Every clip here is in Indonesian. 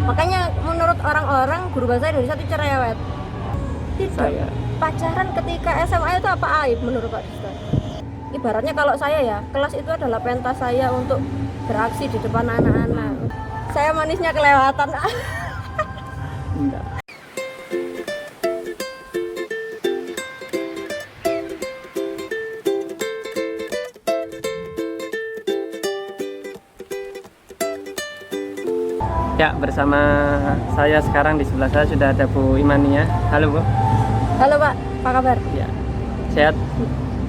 Makanya menurut orang-orang guru bahasa Indonesia itu cerewet. Tidak. Pacaran ketika SMA itu apa aib menurut Pak Dista? Ibaratnya kalau saya ya, kelas itu adalah pentas saya untuk beraksi di depan anak-anak. Saya manisnya kelewatan. Enggak. Ya, bersama saya sekarang di sebelah saya sudah ada Bu Imania. Halo Bu. Halo Pak, apa kabar? Ya, sehat?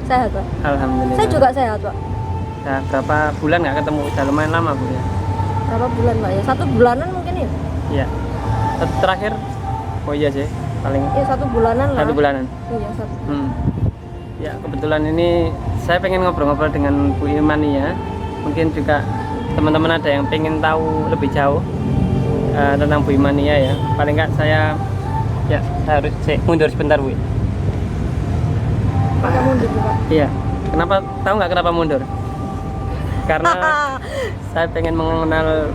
Sehat Pak. Alhamdulillah. Saya juga sehat Pak. Nah, berapa bulan nggak ketemu? Udah lumayan lama Bu ya? Berapa bulan Pak ya? 1 bulanan mungkin ya? Iya. Terakhir, oh iya sih, paling Ya 1 bulanan lah. 1 bulanan. Iya 1. Ya, kebetulan ini saya pengen ngobrol-ngobrol dengan Bu Imania. Mungkin juga teman-teman ada yang pengen tahu lebih jauh tentang Bu Imania ya. Paling nggak saya harus mundur sebentar Bu. Pakai mundur Pak. Iya. Kenapa? Tahu nggak kenapa mundur? Karena saya pengen mengenal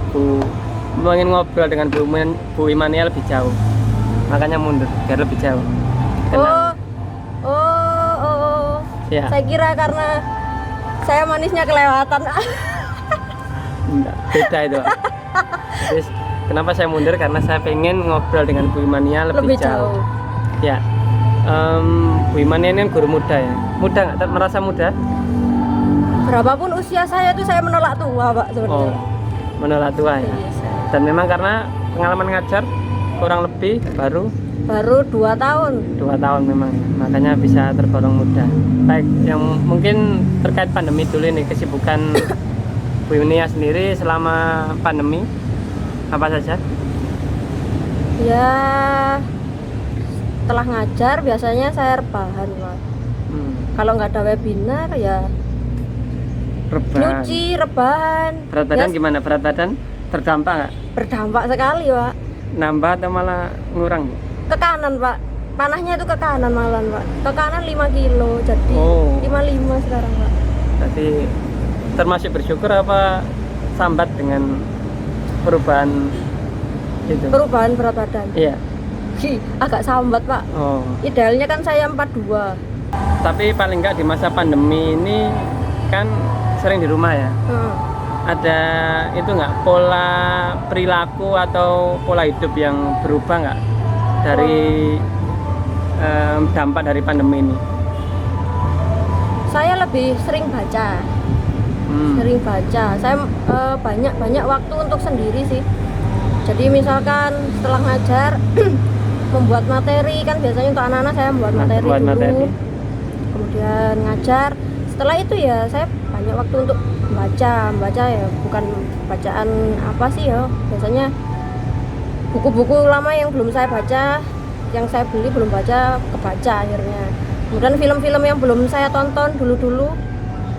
pengen ngobrol dengan Bu Imania lebih jauh. Makanya mundur biar lebih jauh. Kenal. Oh. Ya. Saya kira karena saya manisnya kelewatan. Enggak, beda itu Pak. Terus kenapa saya mundur? Karena saya pengen ngobrol dengan Bu Imania lebih jauh. Ya. Bu Imania ini kan guru muda ya. Muda nggak? Merasa muda? Berapapun usia saya itu saya menolak tua Pak sebenarnya. Oh, menolak tua ya. Iya, saya. Dan memang karena pengalaman ngajar kurang lebih baru 2 tahun. 2 tahun memang ya. Makanya bisa tergolong muda. Baik, yang mungkin terkait pandemi dulu ini, kesibukan Bu Imania sendiri selama pandemi apa saja? Ya setelah ngajar biasanya saya rebahan Pak. Kalau nggak ada webinar ya Rebahan. nyuci, rebahan. Berat badan Ya, gimana? Berat badan terdampak nggak? berdampak sekali Pak. Nambah atau malah ngurang? Ke kanan Pak. Panahnya itu ke kanan malahan Pak. Ke kanan 5 kilo jadi 55 sekarang Pak. Berarti termasuk bersyukur apa sambat dengan perubahan itu? Perubahan berat badan. Iya. Agak sambat Pak. Oh. Idealnya kan saya 42. Tapi paling nggak di masa pandemi ini kan sering di rumah ya. Ada itu nggak pola perilaku atau pola hidup yang berubah nggak dari dampak dari pandemi ini? Saya lebih sering baca. Sering baca. Saya banyak waktu untuk sendiri sih. Jadi misalkan setelah ngajar membuat materi kan biasanya untuk anak-anak saya membuat materi dulu. Kemudian ngajar. Setelah itu ya saya banyak waktu untuk baca ya, bukan bacaan apa sih ya, biasanya buku-buku lama yang belum saya baca, yang saya beli belum baca, kebaca akhirnya. Kemudian film-film yang belum saya tonton dulu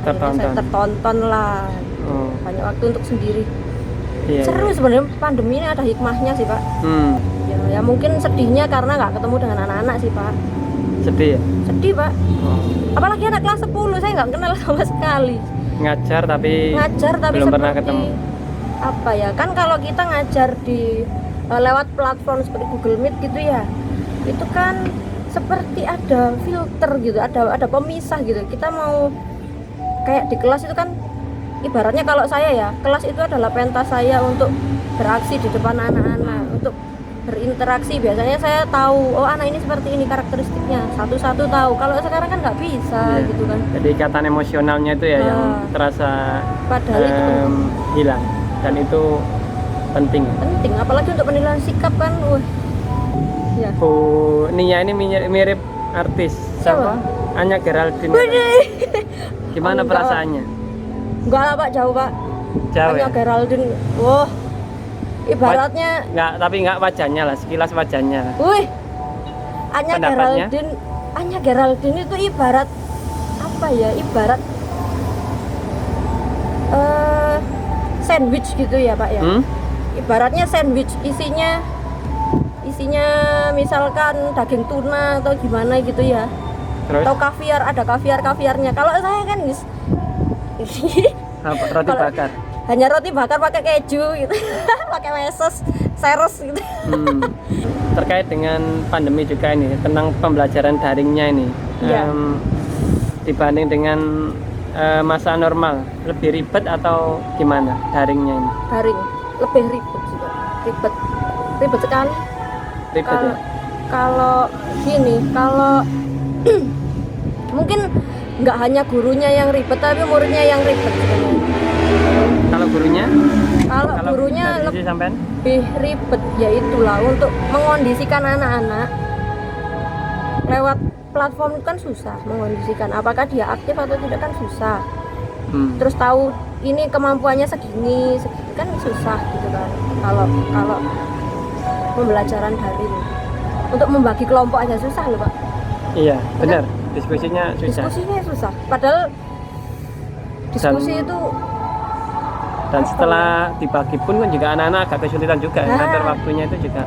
saya tertonton lah. Banyak waktu untuk sendiri. Iya, seru sebenarnya. Pandemi ini ada hikmahnya sih Pak. Ya mungkin sedihnya karena nggak ketemu dengan anak-anak sih Pak. Sedih ya? Sedih Pak. Apalagi anak kelas 10 saya nggak kenal sama sekali. Ngajar tapi belum pernah ketemu. Apa ya, kan kalau kita ngajar di lewat platform seperti Google Meet gitu ya, itu kan seperti ada filter gitu, ada pemisah gitu. Kita mau kayak di kelas itu kan ibaratnya kalau saya ya, kelas itu adalah pentas saya untuk beraksi di depan anak-anak, untuk berinteraksi. Biasanya saya tahu, oh anak ini seperti ini karakteristiknya, satu-satu tahu. Kalau sekarang kan nggak bisa gitu kan. Jadi ikatan emosionalnya itu ya yang terasa padahal itu hilang, dan itu penting. Apalagi untuk penilaian sikap kan. Ya. Bu Nia ini mirip artis siapa? Anya Geraldine. Gimana perasaannya? Enggak lah Pak, jauh Pak. Jauh Anya ya? Geraldine. Wah. Ibaratnya tapi nggak wajahnya lah, sekilas wajahnya. Wih. Anya Geraldine itu ibarat apa ya? Ibarat sandwich gitu ya Pak ya. Ibaratnya sandwich isinya misalkan daging tuna atau gimana gitu ya. Terus? Atau kaviar, ada kaviarnya. Kalau saya kan roti bakar. Hanya roti bakar pakai keju gitu. Pakai meses. seres gitu. Terkait dengan pandemi juga ini tentang pembelajaran daringnya ini, Iya. dibanding dengan masa normal lebih ribet atau gimana daringnya ini? Daring lebih ribet sih Pak. Ribet sekali. Ribet Kalau ya? kalau gini, kalau mungkin nggak hanya gurunya yang ribet tapi muridnya yang ribet sebenarnya. Kalau gurunya? Kalau gurunya dari sisi sampean? lebih ribet, ya itulah untuk mengondisikan anak-anak lewat platform kan susah mengondisikan apakah dia aktif atau tidak kan susah. Terus tahu ini kemampuannya segini kan susah gitu kan. Kalau pembelajaran daring untuk membagi kelompok aja susah loh Pak. Iya benar, diskusinya susah. Diskusinya susah padahal diskusi itu dan setelah dibagi pun kan juga anak-anak agak kesulitan juga ngatur waktunya itu juga.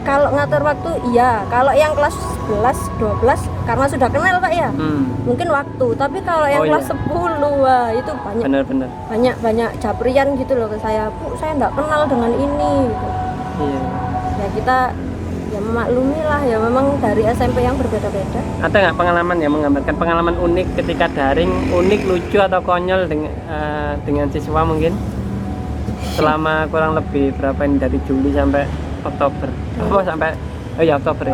Kalau ngatur waktu iya, kalau yang kelas 11, 12 karena sudah kenal Pak ya. Mungkin waktu, tapi kalau yang kelas 10 wah itu banyak japrian gitu loh ke saya. Bu, saya enggak kenal dengan ini gitu. Iya. Ya kita ya memaklumi lah ya, memang dari SMP yang berbeda-beda. Ada nggak pengalaman yang menggambarkan pengalaman unik ketika daring, unik, lucu atau konyol dengan siswa mungkin? Selama kurang lebih berapa ini dari Juli sampai Oktober? Oktober ya? Oktober.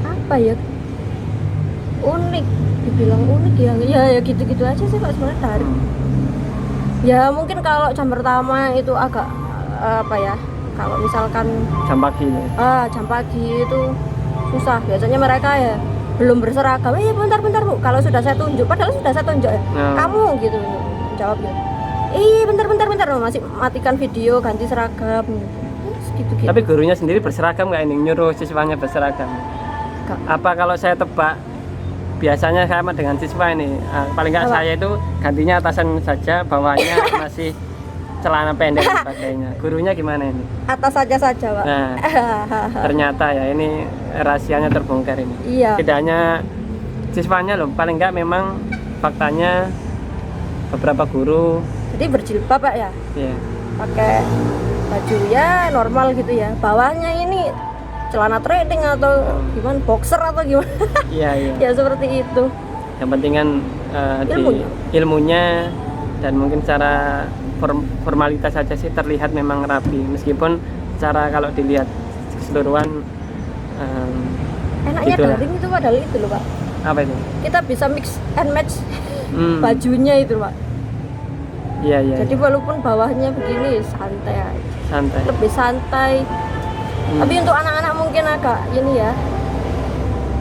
Apa ya? Unik, dibilang unik ya gitu-gitu aja sih Pak sebenarnya daring. Ya mungkin kalau jam pertama itu agak kalau misalkan jam pagi jam pagi itu susah, biasanya mereka ya belum berseragam, bentar Bu, kalau sudah saya tunjuk, padahal sudah saya tunjuk ya, kamu gitu jawabnya, bentar masih matikan video ganti seragam gitu. Tapi gurunya sendiri berseragam nggak ini, nyuruh siswanya berseragam? Gak. Apa kalau saya tebak biasanya sama dengan siswa ini, paling nggak saya itu gantinya atasan saja, bawahnya masih celana pendek dan sebagainya. Gurunya gimana ini? Atas saja Pak. Nah, ternyata ya ini rahasianya terbongkar ini. Iya. Tidak hanya siswanya loh, paling nggak memang faktanya beberapa guru jadi berjilbab Pak ya. Iya. Pakai baju ya normal gitu ya. Bawahnya ini celana training atau gimana, boxer atau gimana. Iya. Ya seperti itu. Yang penting kan ilmunya dan mungkin secara formalitas saja sih terlihat memang rapi, meskipun secara kalau dilihat keseluruhan enaknya itulah. daring itu padahal itu loh Pak, Apa itu? kita bisa mix and match bajunya itu Pak. Iya. Jadi walaupun bawahnya begini santai, lebih santai. Tapi untuk anak-anak mungkin agak ini ya,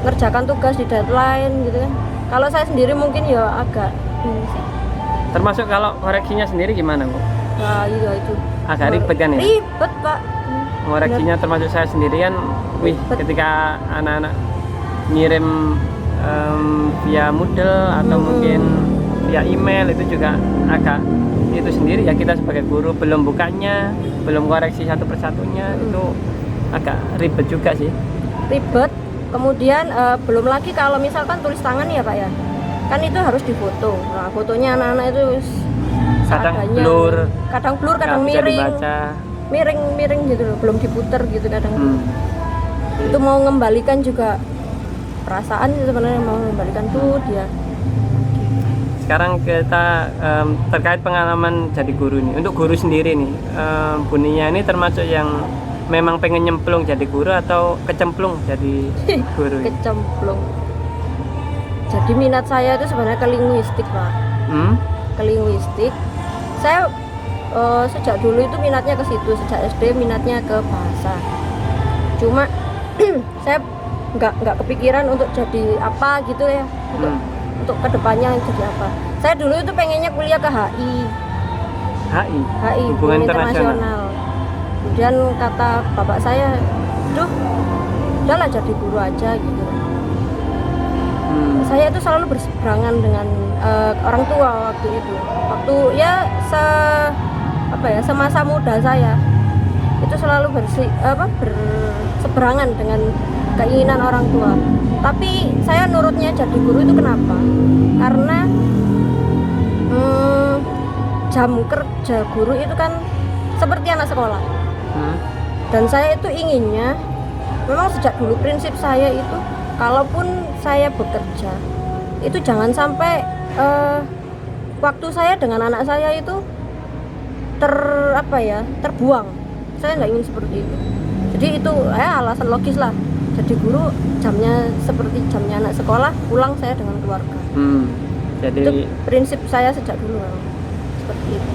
ngerjakan tugas di deadline gitu kan. Kalau saya sendiri mungkin ya agak ini sih. Termasuk kalau koreksinya sendiri gimana Bu? Nah itu Agak ribet kan ya? Ribet Pak. Koreksinya termasuk saya sendirian, ketika anak-anak ngirim via Moodle atau mungkin via email itu juga agak itu sendiri ya, kita sebagai guru belum bukanya, belum koreksi satu persatunya, itu agak ribet juga sih. Ribet, kemudian belum lagi kalau misalkan tulis tangan ya Pak ya, kan itu harus difoto. Nah fotonya anak-anak itu kadang blur, kadang miring gitu loh, belum diputer gitu kadang. Itu mau mengembalikan juga perasaan sebenarnya, mau mengembalikan tuh dia. Sekarang kita terkait pengalaman jadi guru nih, untuk guru sendiri nih, Buninya ini termasuk yang memang pengen nyemplung jadi guru atau kecemplung jadi guru? Kecemplung. Jadi minat saya itu sebenarnya ke linguistik Pak. Ke linguistik. Saya sejak dulu itu minatnya ke situ, sejak SD minatnya ke bahasa. Cuma saya nggak kepikiran untuk jadi apa gitu ya, untuk kedepannya jadi apa. Saya dulu itu pengennya kuliah ke HI, hubungan internasional. Kemudian kata bapak saya, udahlah jadi guru aja gitu. Saya itu selalu berseberangan dengan orang tua waktu itu. Waktu ya semasa muda saya itu selalu berseberangan dengan keinginan orang tua. Tapi saya nurutnya jadi guru itu kenapa? Karena jam kerja guru itu kan seperti anak sekolah. Dan saya itu inginnya, memang sejak dulu prinsip saya itu, kalaupun saya bekerja, itu jangan sampai waktu saya dengan anak saya itu terbuang. Saya nggak ingin seperti itu. Jadi itu alasan logis lah. Jadi guru jamnya seperti jamnya anak sekolah, pulang saya dengan keluarga. Jadi itu prinsip saya sejak dulu memang seperti itu.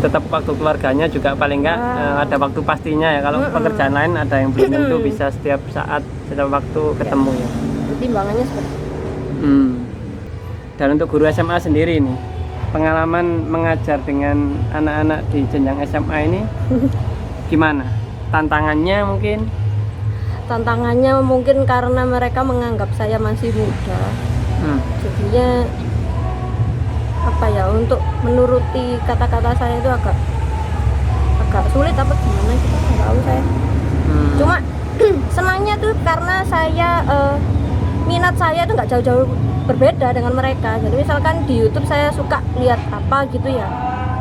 Tetap waktu keluarganya juga paling enggak ada waktu pastinya ya. Kalau pekerjaan lain ada yang belum tentu bisa setiap saat, setiap waktu ketemu ya. Timbangannya seperti itu. Dan untuk guru SMA sendiri ini, pengalaman mengajar dengan anak-anak di jenjang SMA ini gimana? Tantangannya mungkin? Tantangannya mungkin karena mereka menganggap saya masih muda. Jadinya untuk menuruti kata-kata saya itu agak sulit apa gimana gitu, nggak tahu saya. Cuma senangnya tuh karena saya minat saya itu nggak jauh-jauh berbeda dengan mereka. Jadi misalkan di YouTube saya suka lihat apa gitu ya,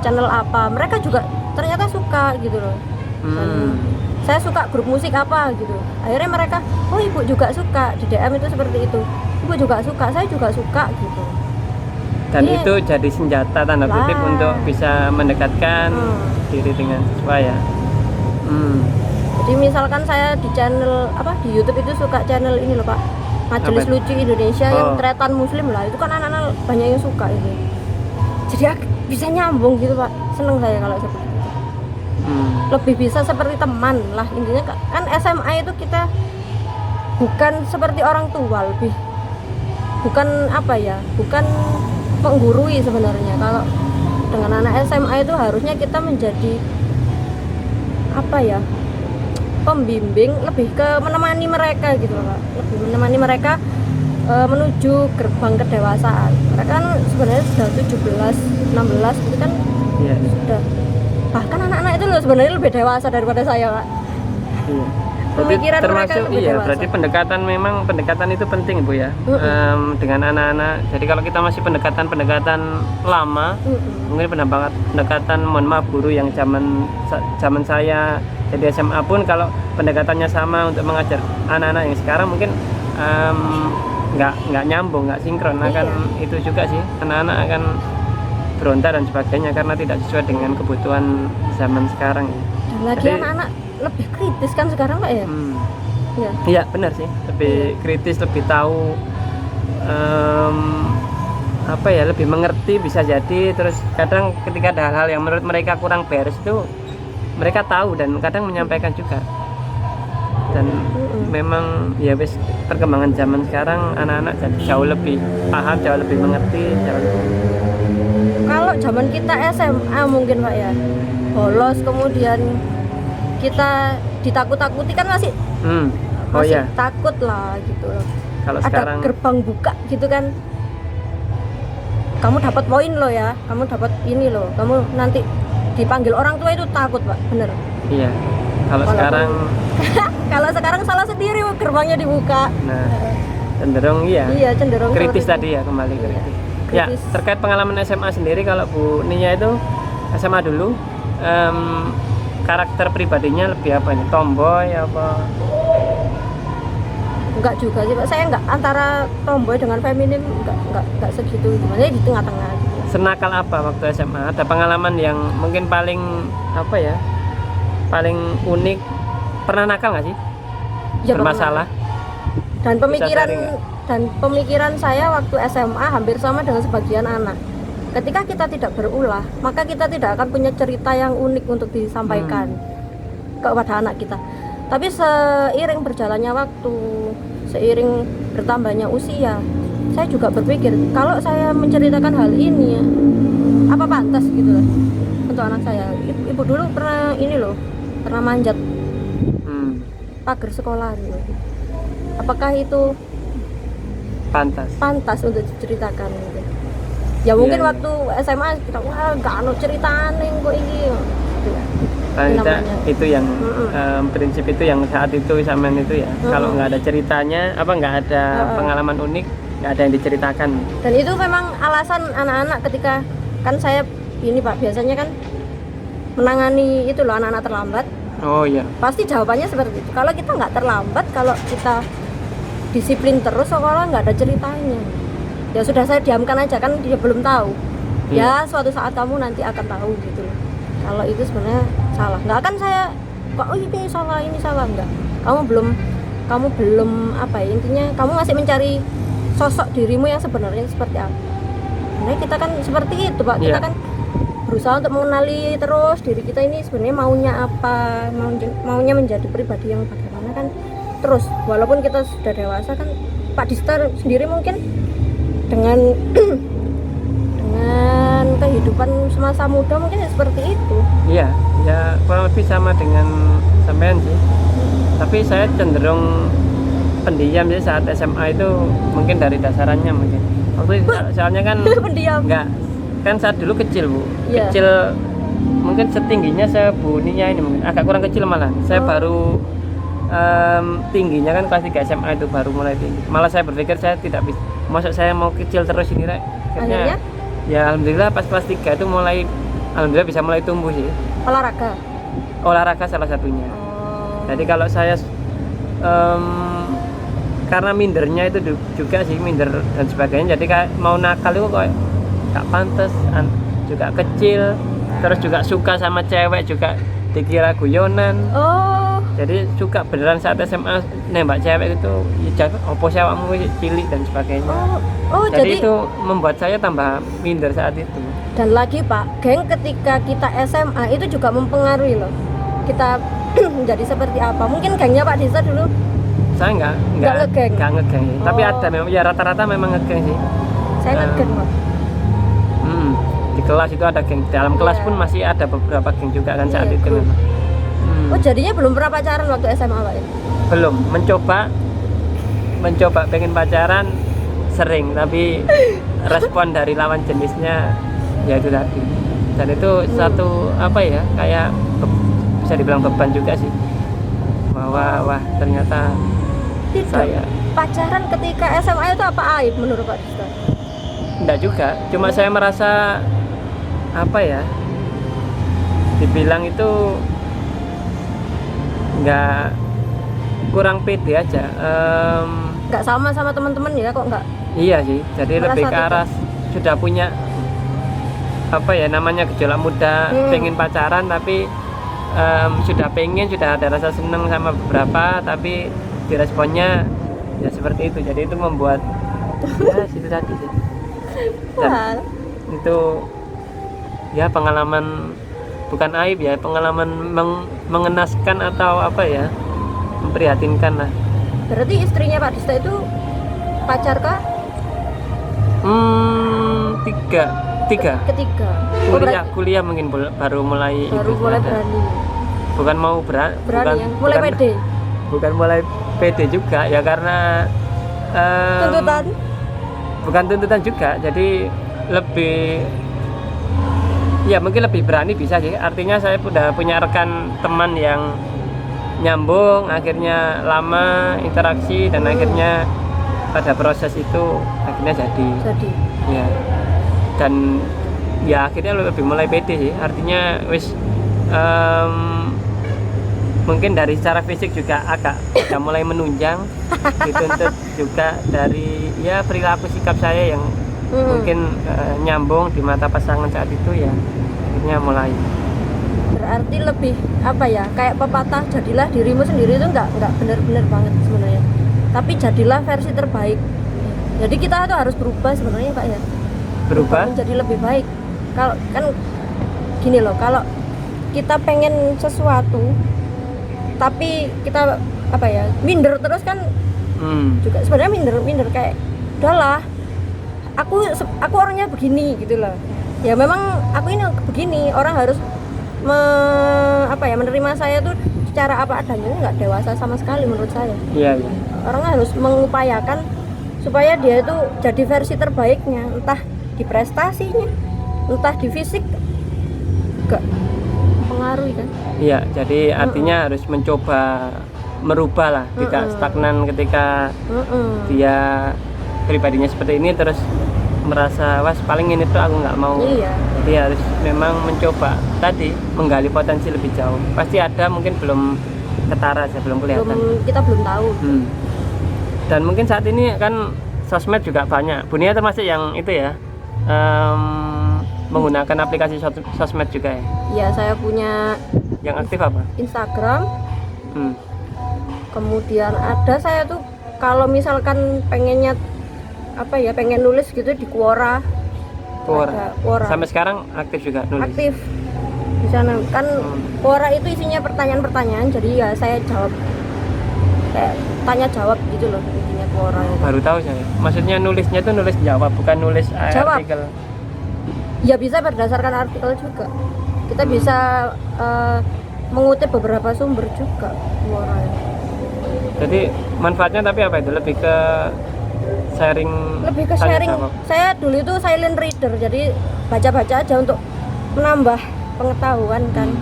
channel apa, mereka juga ternyata suka gitu loh. Dan saya suka grup musik apa gitu, akhirnya mereka, oh ibu juga suka, di DM itu seperti itu, ibu juga suka, saya juga suka gitu. Dan itu jadi senjata tanda kutip untuk bisa mendekatkan diri dengan siswa ya. Jadi misalkan saya di channel di YouTube itu suka channel ini loh Pak, Majelis Lucu Indonesia yang tretan muslim lah, itu kan anak-anak banyak yang suka itu. Jadi bisa nyambung gitu Pak, seneng saya kalau seperti itu. Lebih bisa seperti teman lah intinya, kan SMA itu kita bukan seperti orang tua, lebih bukan bukan menggurui sebenarnya. Kalau dengan anak SMA itu harusnya kita menjadi pembimbing, lebih ke menemani mereka gitu loh Pak, lebih menemani mereka menuju gerbang kedewasaan. Mereka kan sebenarnya sudah 17, 16 gitu kan, sudah, bahkan anak-anak itu loh sebenarnya lebih dewasa daripada saya Pak. Pemikiran termasuk berarti pendekatan itu penting Bu ya. Dengan anak-anak. Jadi kalau kita masih pendekatan lama, mungkin pendekatan mohon maaf guru yang zaman saya jadi SMA pun, kalau pendekatannya sama untuk mengajar anak-anak yang sekarang mungkin nggak nyambung, nggak sinkron. Itu juga sih, anak-anak akan berontak dan sebagainya karena tidak sesuai dengan kebutuhan zaman sekarang. Dan lagi anak-anak lebih kritis kan sekarang Pak ya? Iya benar sih, lebih kritis, lebih tahu lebih mengerti bisa jadi. Terus kadang ketika ada hal-hal yang menurut mereka kurang beres itu mereka tahu dan kadang menyampaikan juga. Dan memang perkembangan zaman sekarang anak-anak jadi jauh lebih paham, jauh lebih mengerti, Kalau zaman kita SMA mungkin Pak ya, bolos kemudian kita ditakut-takuti kan masih takut lah gitu loh. Kalau ada sekarang gerbang buka gitu kan, kamu dapat poin loh ya, kamu dapat ini loh, kamu nanti dipanggil orang tua itu takut Pak, bener. Iya. Kalau sekarang kalau sekarang salah sendiri gerbangnya dibuka. Nah, cenderung cenderung kritis tadi ya, kembali kritis. Ya, terkait pengalaman SMA sendiri, kalau Bu Nia itu SMA dulu, karakter pribadinya lebih apa ini? Tomboy apa? Enggak juga sih Pak, saya enggak antara tomboy dengan feminim, enggak segitu, gimana di tengah-tengah. Senakal apa waktu SMA? Ada pengalaman yang mungkin paling paling unik? Pernah nakal nggak sih? Ya, bermasalah. Dan pemikiran saya waktu SMA hampir sama dengan sebagian anak. Ketika kita tidak berulah, maka kita tidak akan punya cerita yang unik untuk disampaikan kepada anak kita. Tapi seiring berjalannya waktu, seiring bertambahnya usia, saya juga berpikir kalau saya menceritakan hal ini ya, apa pantas gitu lah untuk anak saya. Ibu dulu pernah manjat pagar sekolah gitu. Apakah itu pantas untuk diceritakan gitu? Ya mungkin waktu SMA kita gak ada ceritane kok ini gitu ya. Itu yang prinsip itu yang saat itu sampean itu ya. Kalau nggak ada ceritanya, nggak ada pengalaman unik, nggak ada yang diceritakan. Dan itu memang alasan anak-anak ketika kan saya ini Pak biasanya kan menangani itu loh anak-anak terlambat. Oh iya. Pasti jawabannya seperti itu. Kalau kita nggak terlambat, kalau kita disiplin terus, sekolah nggak ada ceritanya. Ya sudah, saya diamkan aja, kan dia belum tahu. Ya suatu saat kamu nanti akan tahu gitu loh. Kalau itu sebenarnya salah. Nggak akan saya kok ini salah enggak. Kamu belum apa ya, intinya kamu masih mencari sosok dirimu yang sebenarnya seperti apa. Sebenarnya kita kan seperti itu Pak. Kita kan berusaha untuk mengenali terus diri kita ini sebenarnya maunya apa, maunya menjadi pribadi yang bagaimana kan. Terus walaupun kita sudah dewasa kan, Pak Dista sendiri mungkin dengan dengan kehidupan semasa muda mungkin seperti itu. Iya, ya kurang lebih sama dengan sampean sih. Tapi saya cenderung pendiam sih saat SMA itu, mungkin dari dasarannya mungkin. Waktu itu soalnya kan pendiam. Enggak, kan saat dulu kecil Bu. Yeah. Kecil mungkin setingginya sebuninya ini, mungkin agak kurang kecil malah. Saya baru tingginya kan kelas 3 SMA itu baru mulai tinggi. Malah saya berpikir saya tidak bisa, maksud saya mau kecil terus ini Rek. Akhirnya ya alhamdulillah pas kelas 3 itu alhamdulillah bisa mulai tumbuh sih. Olahraga salah satunya. Jadi kalau saya karena mindernya itu juga sih, minder dan sebagainya, jadi kayak mau nakal itu kok gak pantas, juga kecil, terus juga suka sama cewek juga dikira guyonan. Jadi suka beneran saat SMA nembak cewek itu, ya opo awakmu cilik dan sebagainya. Jadi itu membuat saya tambah minder saat itu. Dan lagi Pak, geng ketika kita SMA itu juga mempengaruhi loh kita menjadi seperti apa. Mungkin gengnya Pak Dista dulu saya enggak ngegeng. Tapi ada memang, ya rata-rata memang ngegeng sih. Saya ngegeng Pak. Di kelas itu ada geng, dalam kelas pun masih ada beberapa geng juga kan saat itu memang. Jadinya belum pernah pacaran waktu SMA Pak ya? Belum, mencoba pengen pacaran sering, tapi respon dari lawan jenisnya ya itu tadi. Dan itu satu apa ya, kayak bisa dibilang beban juga sih, bahwa wah ternyata saya pacaran ketika SMA itu apa aib menurut Pak Dista? Enggak juga, cuma saya merasa apa ya, dibilang itu nggak, kurang pede aja. Nggak sama teman-teman ya kok nggak? Iya sih, jadi lebih ke arah sudah punya apa ya namanya gejolak muda, pengen pacaran tapi sudah ada rasa seneng sama beberapa, tapi diresponnya ya seperti itu. Jadi itu membuat ya situ tadi sih. Dan itu ya pengalaman, bukan aib ya, pengalaman mengenaskan atau apa ya, memprihatinkan lah. Berarti istrinya Pak Dista itu pacar kah? Ketiga. Kuliah mungkin baru mulai berani. Bukan mau pede. Bukan mulai pede juga ya, karena tuntutan. Bukan tuntutan juga, jadi lebih ya mungkin lebih berani bisa sih. Artinya saya sudah punya rekan teman yang nyambung, akhirnya lama interaksi dan akhirnya pada proses itu akhirnya jadi. Ya. Dan ya akhirnya lebih mulai pede sih. Artinya wis mungkin dari secara fisik juga agak mulai menunjang, dituntut juga dari ya perilaku sikap saya yang mungkin nyambung di mata pasangan saat itu, ya akhirnya mulai. Berarti lebih apa ya, kayak pepatah jadilah dirimu sendiri itu nggak benar-benar banget sebenarnya, tapi jadilah versi terbaik. Jadi kita tuh harus berubah sebenarnya Pak ya, berubah menjadi lebih baik. Kalau kan gini loh, kalau kita pengen sesuatu tapi kita apa ya, minder terus kan juga sebenarnya minder kayak udahlah aku orangnya begini gitu loh ya, memang aku ini begini, orang harus menerima saya tuh secara apa adanya, nggak dewasa sama sekali menurut saya. Iya. Orang harus mengupayakan supaya dia itu jadi versi terbaiknya, entah di prestasinya, entah di fisik, gak pengaruh kan. Iya, jadi artinya harus mencoba merubah lah, tidak stagnan ketika dia pribadinya seperti ini terus merasa was paling ini tuh aku nggak mau. Iya. Jadi harus memang mencoba tadi menggali potensi lebih jauh. Pasti ada, mungkin belum ketara aja, belum kelihatan. Kita belum tahu. Dan mungkin saat ini kan sosmed juga banyak. Bunia termasuk yang itu ya, menggunakan aplikasi sosmed juga ya? Iya, saya punya. Yang aktif apa? Instagram. Kemudian ada saya tuh kalau misalkan pengennya apa ya, pengen nulis gitu di Quora. Quora. Sampai sekarang aktif juga nulis? Aktif di sana kan. Quora itu isinya pertanyaan-pertanyaan, jadi ya saya jawab, kayak tanya jawab gitu loh intinya Quora itu. Baru tahu saya. Maksudnya nulisnya tuh nulis jawab, bukan nulis jawab. artikel. Ya bisa berdasarkan artikel juga. Kita bisa mengutip beberapa sumber juga Quora. Jadi manfaatnya tapi apa itu? Lebih ke sharing. Lebih ke sharing. Saya dulu itu silent reader, jadi baca-baca aja untuk menambah pengetahuan kan.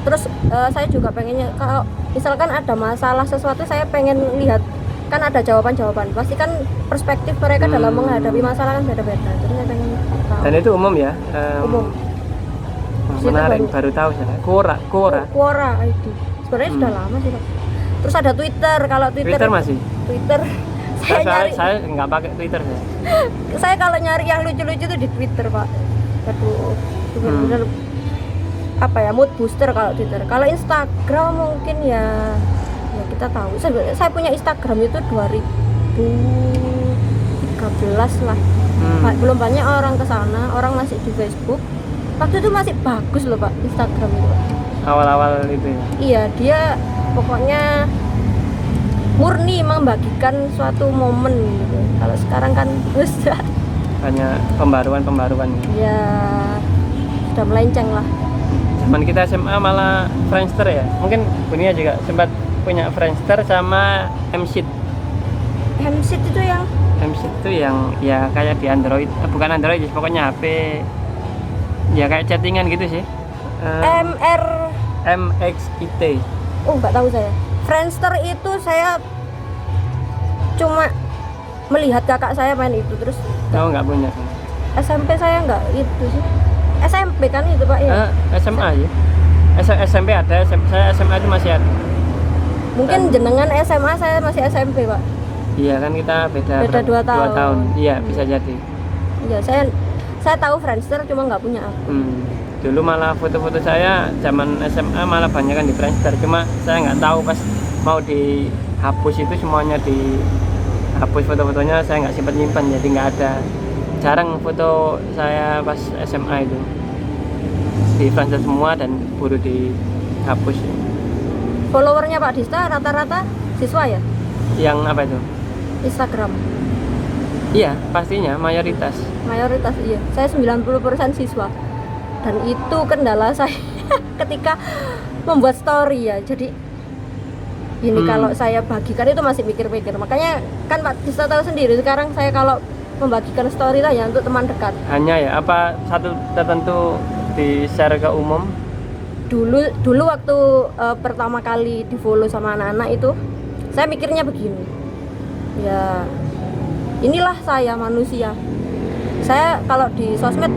Terus saya juga pengennya kalau misalkan ada masalah sesuatu, saya pengen lihat kan ada jawaban-jawaban. Pasti kan perspektif mereka dalam menghadapi masalah kan beda-beda. Jadi saya pengen tahu. Dan itu umum ya? Umum. Menarik, baru tahu saya. Quora ID. Sebenarnya sudah lama sih, Pak. Terus ada Twitter. Kalau Twitter masih? Twitter saya nggak pakai Twitter ya. Saya kalau nyari yang lucu-lucu tuh di Twitter, Pak. Aduh, benar-benar apa ya, mood booster kalau Twitter. Kalau Instagram mungkin ya kita tahu. Saya punya Instagram itu 2013 lah. Belum banyak orang ke sana, orang masih di Facebook. Waktu itu masih bagus loh, Pak, Instagram itu. Awal-awal itu ya. Iya, dia pokoknya murni membagikan suatu momen gitu. Kalau sekarang kan banyak pembaruan ya sudah melenceng lah. Zaman kita SMA malah Friendster ya. Mungkin Bunia juga sempat punya Friendster sama Mseet. Mseet itu yang ya kayak di Android, bukan Android, pokoknya HP ya kayak chattingan gitu sih. MXIT. Oh, nggak tahu saya. Friendster itu saya cuma melihat kakak saya main itu, terus nggak punya. SMP saya nggak itu sih. SMP kan itu, Pak ya? SMA ya. SMP ada, saya SMA itu masih ada. Mungkin jenengan SMA, saya masih SMP, Pak. Iya kan, kita beda 2 tahun. Iya, bisa jadi. Iya, saya tahu Friendster cuma nggak punya akun. Dulu malah foto-foto saya zaman SMA malah banyak kan di Friendster, cuma saya nggak tahu pas mau dihapus itu semuanya dihapus foto-fotonya, saya nggak simpan jadi nggak ada. Jarang foto saya pas SMA itu di Friendster semua dan buru dihapus. Followernya Pak Dista rata-rata siswa ya? Yang apa itu? Instagram. Iya, pastinya mayoritas Iya. Saya 90% siswa. Dan itu kendala saya ketika membuat story ya. Jadi ini kalau saya bagikan itu masih mikir-mikir. Makanya kan Pak Dista tahu sendiri, sekarang saya kalau membagikan story lah ya untuk teman dekat. Hanya ya, apa satu tertentu di share ke umum? Dulu waktu pertama kali di follow sama anak-anak itu, saya mikirnya begini. Ya, inilah saya manusia. Saya kalau di sosmed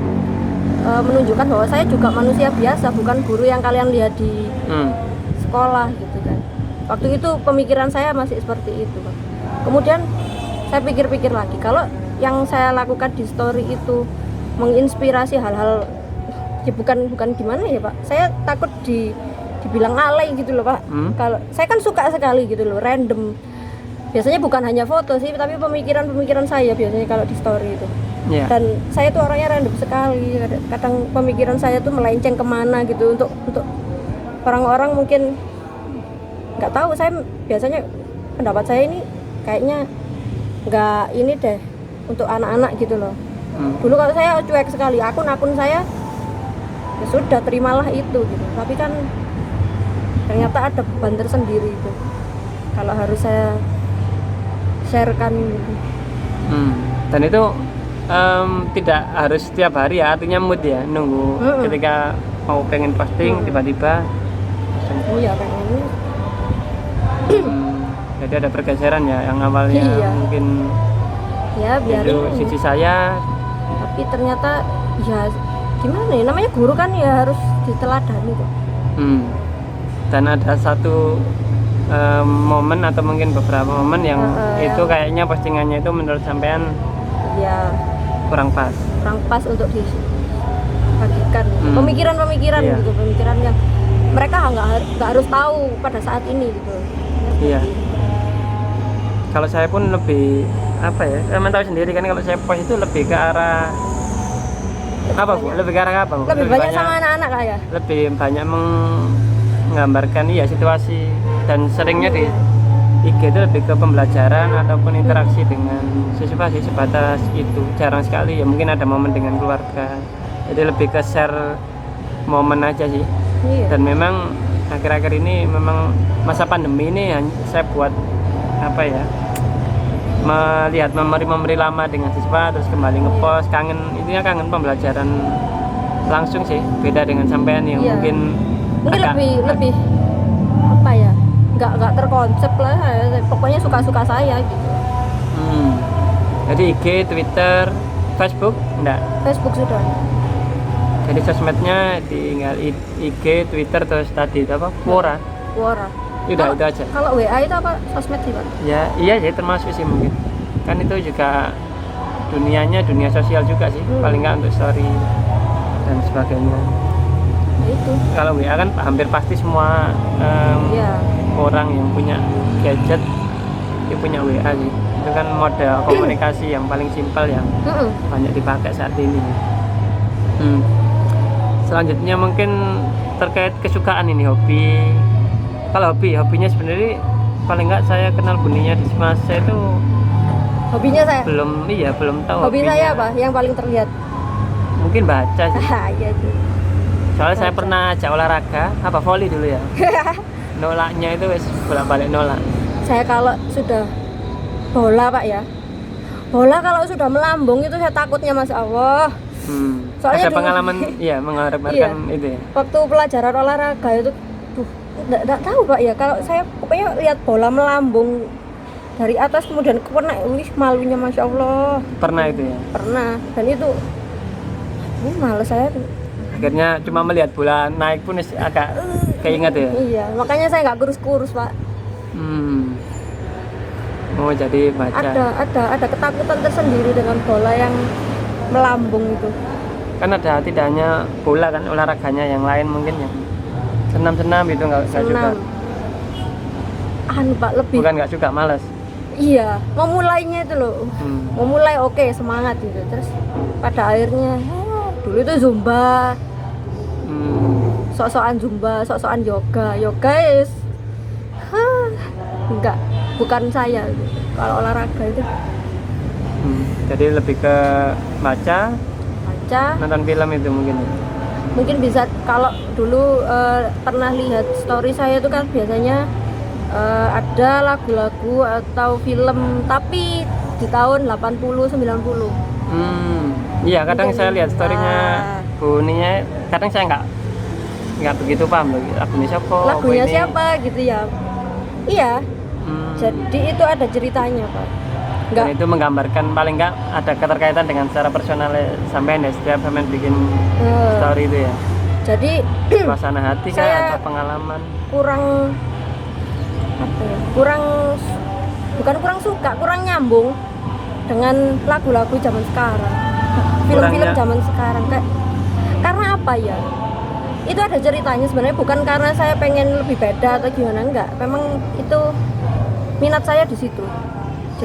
menunjukkan bahwa saya juga manusia biasa, bukan guru yang kalian lihat di sekolah gitu kan. Waktu itu pemikiran saya masih seperti itu, Pak. Kemudian saya pikir-pikir lagi, kalau yang saya lakukan di story itu menginspirasi hal-hal ya bukan gimana ya, Pak. Saya takut dibilang alay gitu loh, Pak. Kalau saya kan suka sekali gitu loh, random. Biasanya bukan hanya foto sih, tapi pemikiran saya biasanya kalau di story itu. Yeah. Dan saya tuh orangnya random sekali. Kadang pemikiran saya tuh melenceng kemana gitu untuk orang-orang mungkin nggak tahu. Saya biasanya pendapat saya ini kayaknya nggak ini deh untuk anak-anak gitu loh. Dulu kalau saya cuek sekali, akun saya ya sudah terimalah itu gitu. Tapi kan ternyata ada beban tersendiri itu kalau harus saya sharekan gitu. Dan itu tidak harus setiap hari ya, artinya mood ya, nunggu ketika mau pengen posting tiba-tiba iya pengennya. Jadi ada pergeseran ya, yang awalnya mungkin ya biarin itu sisi saya tapi ternyata ya gimana ya, namanya guru kan ya harus diteladani tuh. Dan ada satu momen atau mungkin beberapa momen yang itu kayaknya postingannya itu menurut sampean ya kurang pas untuk dibagikan pemikiran Iya. gitu, pemikiran yang mereka nggak harus tahu pada saat ini gitu. Iya. Kalau saya pun lebih apa ya, saya tahu sendiri kan kalau saya post itu lebih ke arah apa Bu? Lebih ke arah apa Bu? Lebih banyak sama anak-anak lah ya. Lebih banyak menggambarkan ya situasi, dan seringnya di IG itu lebih ke pembelajaran ataupun interaksi dengan siswa sih, sebatas itu. Jarang sekali ya, mungkin ada momen dengan keluarga. Jadi lebih ke share momen aja sih. Iya. Dan memang akhir-akhir ini memang masa pandemi ini saya buat apa ya, melihat memori-memori lama dengan siswa, terus kembali ngepost, kangen pembelajaran langsung sih, beda dengan sampean yang Iya. mungkin agak, lebih apa ya, nggak terkonsep lah ya. Pokoknya suka-suka saya gitu. Jadi IG, Twitter, Facebook enggak. Facebook sudah. Jadi sosmednya tinggal IG, Twitter, terus tadi itu apa? Quora. Udah itu aja. Kalau WA itu apa sosmed sih Pak? Ya, iya sih termasuk sih mungkin. Kan itu juga dunia sosial juga sih, paling nggak untuk story dan sebagainya. Ya itu. Kalau WA kan hampir pasti semua Iya. orang yang punya gadget itu punya WA sih. Itu kan model komunikasi yang paling simpel yang banyak dipakai saat ini. Selanjutnya mungkin terkait kesukaan ini, hobi. Kalau hobinya sebenarnya paling nggak saya kenal Buninya di masa itu Hobinya saya. belum tahu. Hobi hobinya. saya apa? Yang paling terlihat. Mungkin baca sih. Iya itu. Soalnya saya pernah ajak olahraga, apa volley dulu ya. Nolaknya itu wes bolak-balik nolak. Saya kalau sudah bola Pak ya. Bola kalau sudah melambung itu saya takutnya Mas Allah. Soalnya Ada pengalaman iya mengharapkan itu ya. Waktu pelajaran olahraga itu enggak tahu Pak ya, kalau saya pokoknya lihat bola melambung dari atas kemudian kena, malunya Masya Allah. Pernah itu ya. Pernah, dan itu males saya. Akhirnya cuma melihat bola naik pun agak keinget ya. Iya, makanya saya nggak kurus-kurus Pak. Oh jadi baca. Ada ketakutan tersendiri dengan bola yang melambung itu. Kan ada tidak hanya bola kan, olahraganya yang lain mungkin ya. Senam itu nggak suka. Pak lebih. Bukan nggak suka, malas. Iya, mau mulainya itu loh. Mau mulai oke, semangat gitu. Terus pada akhirnya dulu itu zumba. Sok-sokan zumba, sok-sokan yoga guys. Enggak, bukan saya gitu. Kalau olahraga itu Jadi lebih ke baca, nonton film itu mungkin bisa. Kalau dulu pernah lihat story saya itu kan biasanya ada lagu-lagu atau film tapi di tahun 80 90. Iya, kadang saya lihat storynya Buninya, kadang saya nggak begitu paham lagunya siapa gitu ya. Iya. Jadi itu ada ceritanya Pak. Dan itu menggambarkan paling nggak ada keterkaitan dengan secara personal sampai setiap sampai bikin story itu ya. Jadi suasana hati kayak atau pengalaman kurang suka, kurang nyambung dengan lagu-lagu zaman sekarang, film-film zaman sekarang karena apa ya, itu ada ceritanya sebenarnya, bukan karena saya pengen lebih beda atau gimana, enggak, memang itu minat saya di situ.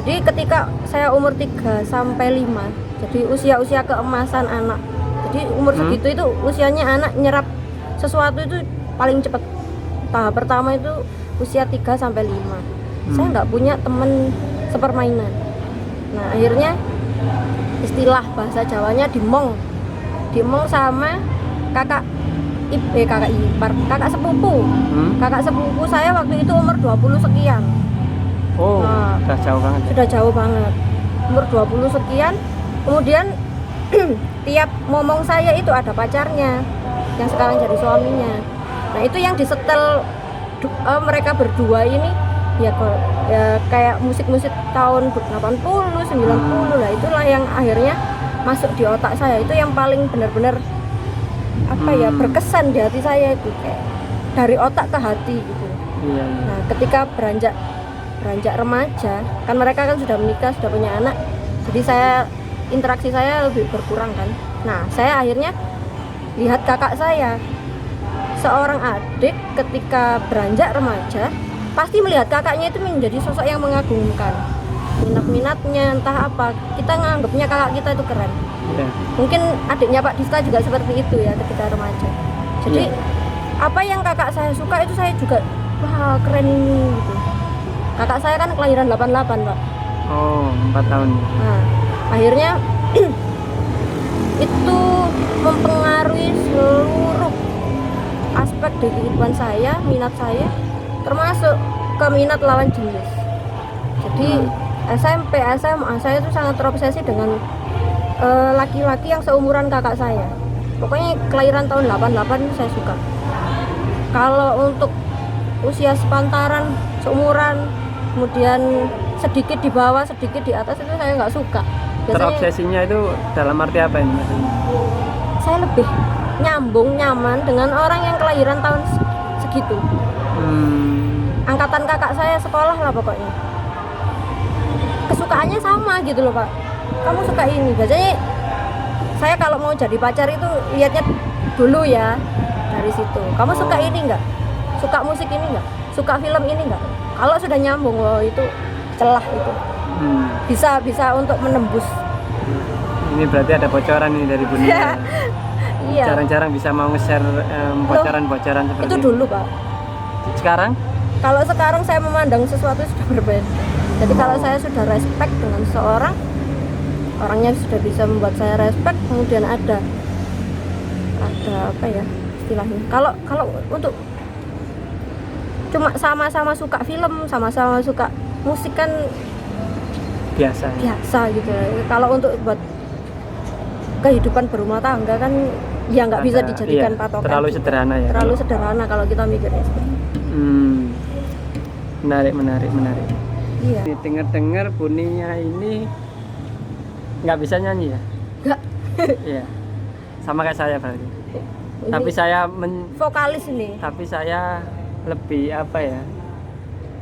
Jadi ketika saya umur 3 sampai 5, jadi usia keemasan anak, jadi umur segitu itu usianya anak nyerap sesuatu itu paling cepat. Tahap pertama itu usia 3 sampai 5. Saya nggak punya temen sepermainan. Nah akhirnya istilah bahasa Jawanya dimong sama kakak ipar, kakak sepupu. Kakak sepupu saya waktu itu umur 20 sekian. Sudah jauh banget. Sudah jauh banget. Umur 20 sekian. Kemudian tiap ngomong saya itu ada pacarnya yang sekarang jadi suaminya. Nah itu yang disetel mereka berdua ini ya kayak musik-musik tahun 80 90 lah, itulah yang akhirnya masuk di otak saya, itu yang paling benar-benar apa ya, berkesan di hati saya itu, kayak dari otak ke hati gitu. Iya. Nah, ketika beranjak remaja, kan mereka kan sudah menikah, sudah punya anak, jadi interaksi saya lebih berkurang kan. Nah, saya akhirnya lihat kakak saya, seorang adik ketika beranjak remaja pasti melihat kakaknya itu menjadi sosok yang mengagumkan. Minat-minatnya entah apa, kita nganggapnya kakak kita itu keren. Iya. Mungkin adiknya Pak Dista juga seperti itu ya ketika remaja. Jadi apa yang kakak saya suka itu saya juga, wah keren ini gitu. Kakak saya kan kelahiran 88 Pak. Oh, 4 tahun. Nah, akhirnya itu mempengaruhi seluruh aspek di kehidupan saya, minat saya, termasuk ke minat lawan jenis. Jadi SMP, SMA saya itu sangat terobsesi dengan laki-laki yang seumuran kakak saya. Pokoknya kelahiran tahun 88 itu saya suka. Kalau untuk usia sepantaran, seumuran, kemudian sedikit di bawah, sedikit di atas, itu saya nggak suka. Biasanya, terobsesinya itu dalam arti apa ini maksudnya? Saya lebih nyambung, nyaman dengan orang yang kelahiran tahun segitu. Angkatan kakak saya sekolah lah pokoknya. Kesukaannya sama gitu loh Pak. Kamu suka ini. Biasanya saya kalau mau jadi pacar itu lihatnya dulu ya dari situ. Kamu suka ini enggak? Suka musik ini enggak? Suka film ini enggak? Kalau sudah nyambung, loh itu celah itu. Bisa untuk menembus. Ini berarti ada bocoran ini dari Bunda. Iya. Jarang-jarang bisa mau nge-share bocoran-bocoran seperti itu ini. dulu Pak. Sekarang? Kalau sekarang saya memandang sesuatu sudah berbeda. Jadi kalau saya sudah respect dengan seseorang, orangnya sudah bisa membuat saya respect, kemudian ada apa ya istilahnya. Kalau untuk cuma sama-sama suka film, sama-sama suka musik kan biasa gitu. Kalau untuk buat kehidupan berumah tangga kan ya nggak bisa dijadikan patokan. Terlalu sederhana ya. Terlalu sederhana kalau kita mikirnya seperti itu. Menarik. Iya. Dengar-dengar Buninya ini nggak bisa nyanyi ya? Nggak. Iya. Sama kayak saya berarti. Tapi saya vokalis ini. Tapi saya lebih apa ya?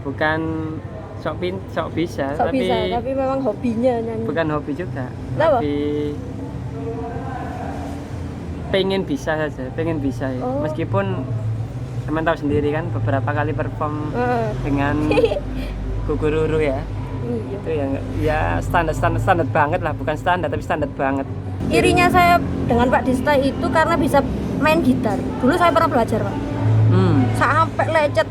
Bukan sok bisa, tapi memang hobinya nyanyi. Bukan hobi juga. Kenapa? Tapi pengen bisa ya. Meskipun teman tahu sendiri kan beberapa kali perform dengan Gugururu ya. Itu ya standar banget lah, bukan standar tapi standar banget. Irinya saya dengan Pak Dista itu karena bisa main gitar. Dulu saya pernah belajar Pak. Sampai lecet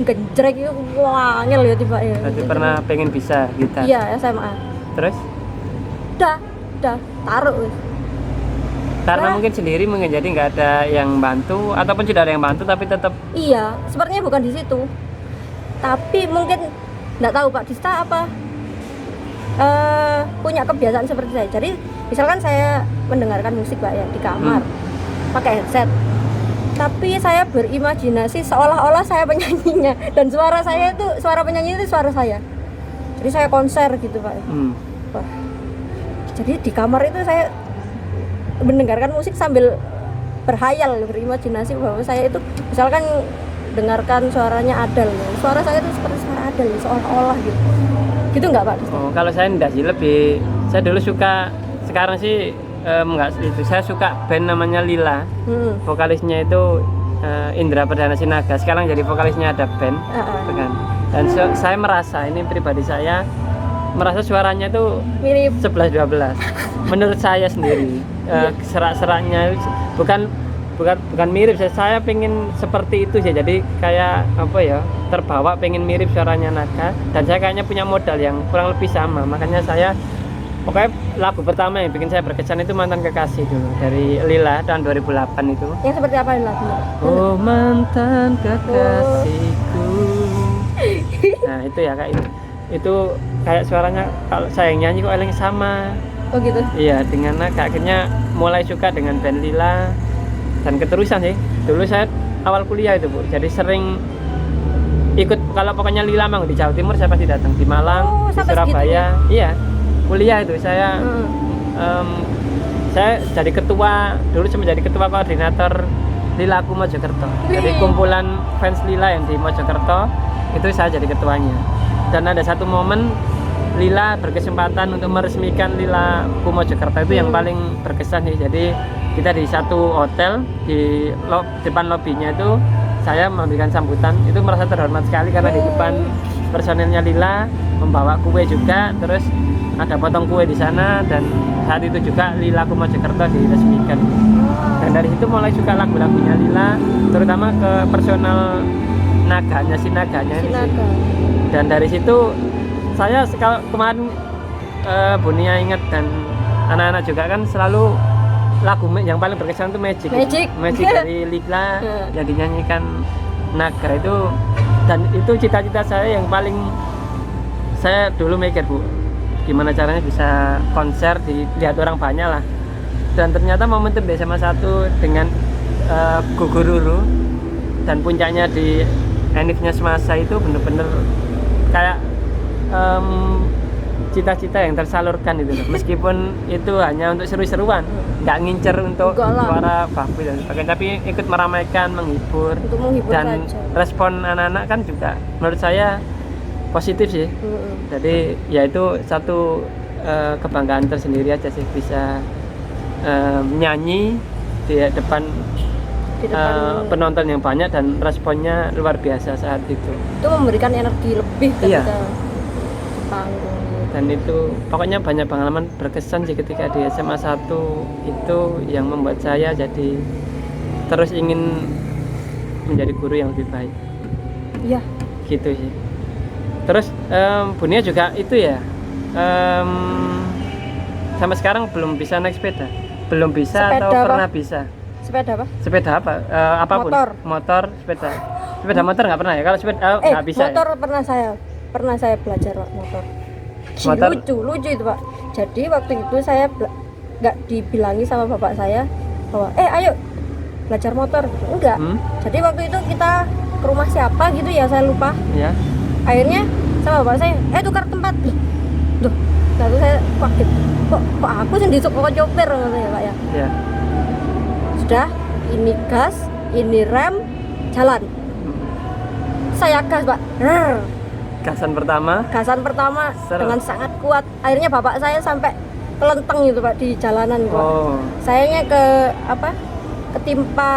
genjreng itu wangel ya tiba ya. Berarti pernah pengen bisa gitar? Iya, SMA. Terus? Udah taruh. Karena mungkin sendiri jadi nggak ada yang bantu, ataupun sudah ada yang bantu tapi tetap. Iya, sepertinya bukan di situ. Tapi mungkin nggak tahu Pak Dista apa punya kebiasaan seperti saya. Jadi misalkan saya mendengarkan musik Pak ya di kamar pakai headset, tapi saya berimajinasi seolah-olah saya penyanyinya, dan suara penyanyi itu suara saya. Jadi saya konser gitu Pak. Wah. Jadi di kamar itu saya mendengarkan musik sambil berhayal, berimajinasi bahwa saya itu misalkan dengarkan suaranya Adele, suara saya itu seperti suara Adele, seolah-olah gitu nggak Pak? Oh, kalau saya enggak sih, saya dulu suka, sekarang sih enggak itu, saya suka band namanya Lila. Vokalisnya itu Indra Perdana Sinaga, sekarang jadi vokalisnya ada band kan. Dan saya merasa, ini pribadi saya merasa suaranya tuh mirip 11-12 menurut saya sendiri. Serak-seraknya bukan mirip, saya pengen seperti itu sih. Jadi kayak apa ya, terbawa pengen mirip suaranya Naga, dan saya kayaknya punya modal yang kurang lebih sama. Makanya saya pokoknya lagu pertama yang bikin saya berkesan itu Mantan Kekasih dulu dari Lila tahun 2008 itu. Yang seperti apa lagunya? Oh mantan kekasihku. Nah itu ya kayak itu kayak suaranya, kalau saya nyanyi kok eleng sama. Oh gitu? Iya, dengan Naga. Akhirnya mulai suka dengan band Lila, dan keterusan sih. Dulu saya awal kuliah itu Bu, jadi sering ikut, kalau pokoknya Lila mang di Jawa Timur saya pasti datang, di Malang, di Surabaya. Iya, kuliah itu saya Saya jadi ketua, dulu sempat jadi ketua koordinator Lilaku Mojokerto. Jadi kumpulan fans Lila yang di Mojokerto itu saya jadi ketuanya. Dan ada satu momen Lila berkesempatan untuk meresmikan Lilaku Mojokerto, itu yang paling berkesan sih. Jadi kita di satu hotel di depan lobinya itu saya memberikan sambutan, itu merasa terhormat sekali karena di depan personelnya Lila membawa kue juga, terus ada potong kue di sana, dan saat itu juga Lilaku Mojokerto diresmikan. Dan dari situ mulai suka lagu-lagunya Lila, terutama ke personal naganya si naganya ini sih. Dan dari situ saya kemarin Bunia ingat dan anak-anak juga kan selalu lagu yang paling berkesan itu Magic dari Lila yang dinyanyikan Naga itu. Dan itu cita-cita saya yang paling, saya dulu mikir Bu, gimana caranya bisa konser dilihat orang banyak lah. Dan ternyata momentum di SMA 1 dengan Gugururu dan puncaknya di Enifnya Semasa itu bener-bener kayak cita-cita yang tersalurkan itu loh. Meskipun itu hanya untuk seru-seruan, nggak ngincer untuk suara baku dan sebagainya, tapi ikut meramaikan, menghibur dan saja. Respon anak-anak kan juga menurut saya positif sih. Jadi ya itu satu kebanggaan tersendiri aja sih, bisa nyanyi di depan penonton yang banyak dan responnya luar biasa saat itu. Itu memberikan energi lebih ketika panggung. Dan itu pokoknya banyak pengalaman berkesan sih ketika di SMA 1 itu yang membuat saya jadi terus ingin menjadi guru yang lebih baik. Iya. Gitu sih. Terus Bunia juga itu ya, sampai sekarang belum bisa naik sepeda. Belum bisa sepeda atau apa? Pernah bisa? Sepeda apa? Sepeda apa? Apapun. Motor, sepeda. Sepeda motor nggak pernah ya? Kalau sepeda nggak bisa. Motor ya? pernah saya belajar Pak, motor. Motor? Lucu itu Pak. Jadi waktu itu saya nggak dibilangi sama bapak saya bahwa ayo belajar motor. Enggak. Jadi waktu itu kita ke rumah siapa gitu ya, saya lupa. Ya. Akhirnya sama bapak saya tukar tempat. Loh, lalu saya kaget. Kok aku sendiri kok nyopir katanya Pak ya. Ya. Sudah, ini gas, ini rem, jalan. Saya gas Pak. Gasan pertama seru. Dengan sangat kuat. Akhirnya bapak saya sampai kelenteng itu Pak di jalanan Pak. Sayangnya ketimpa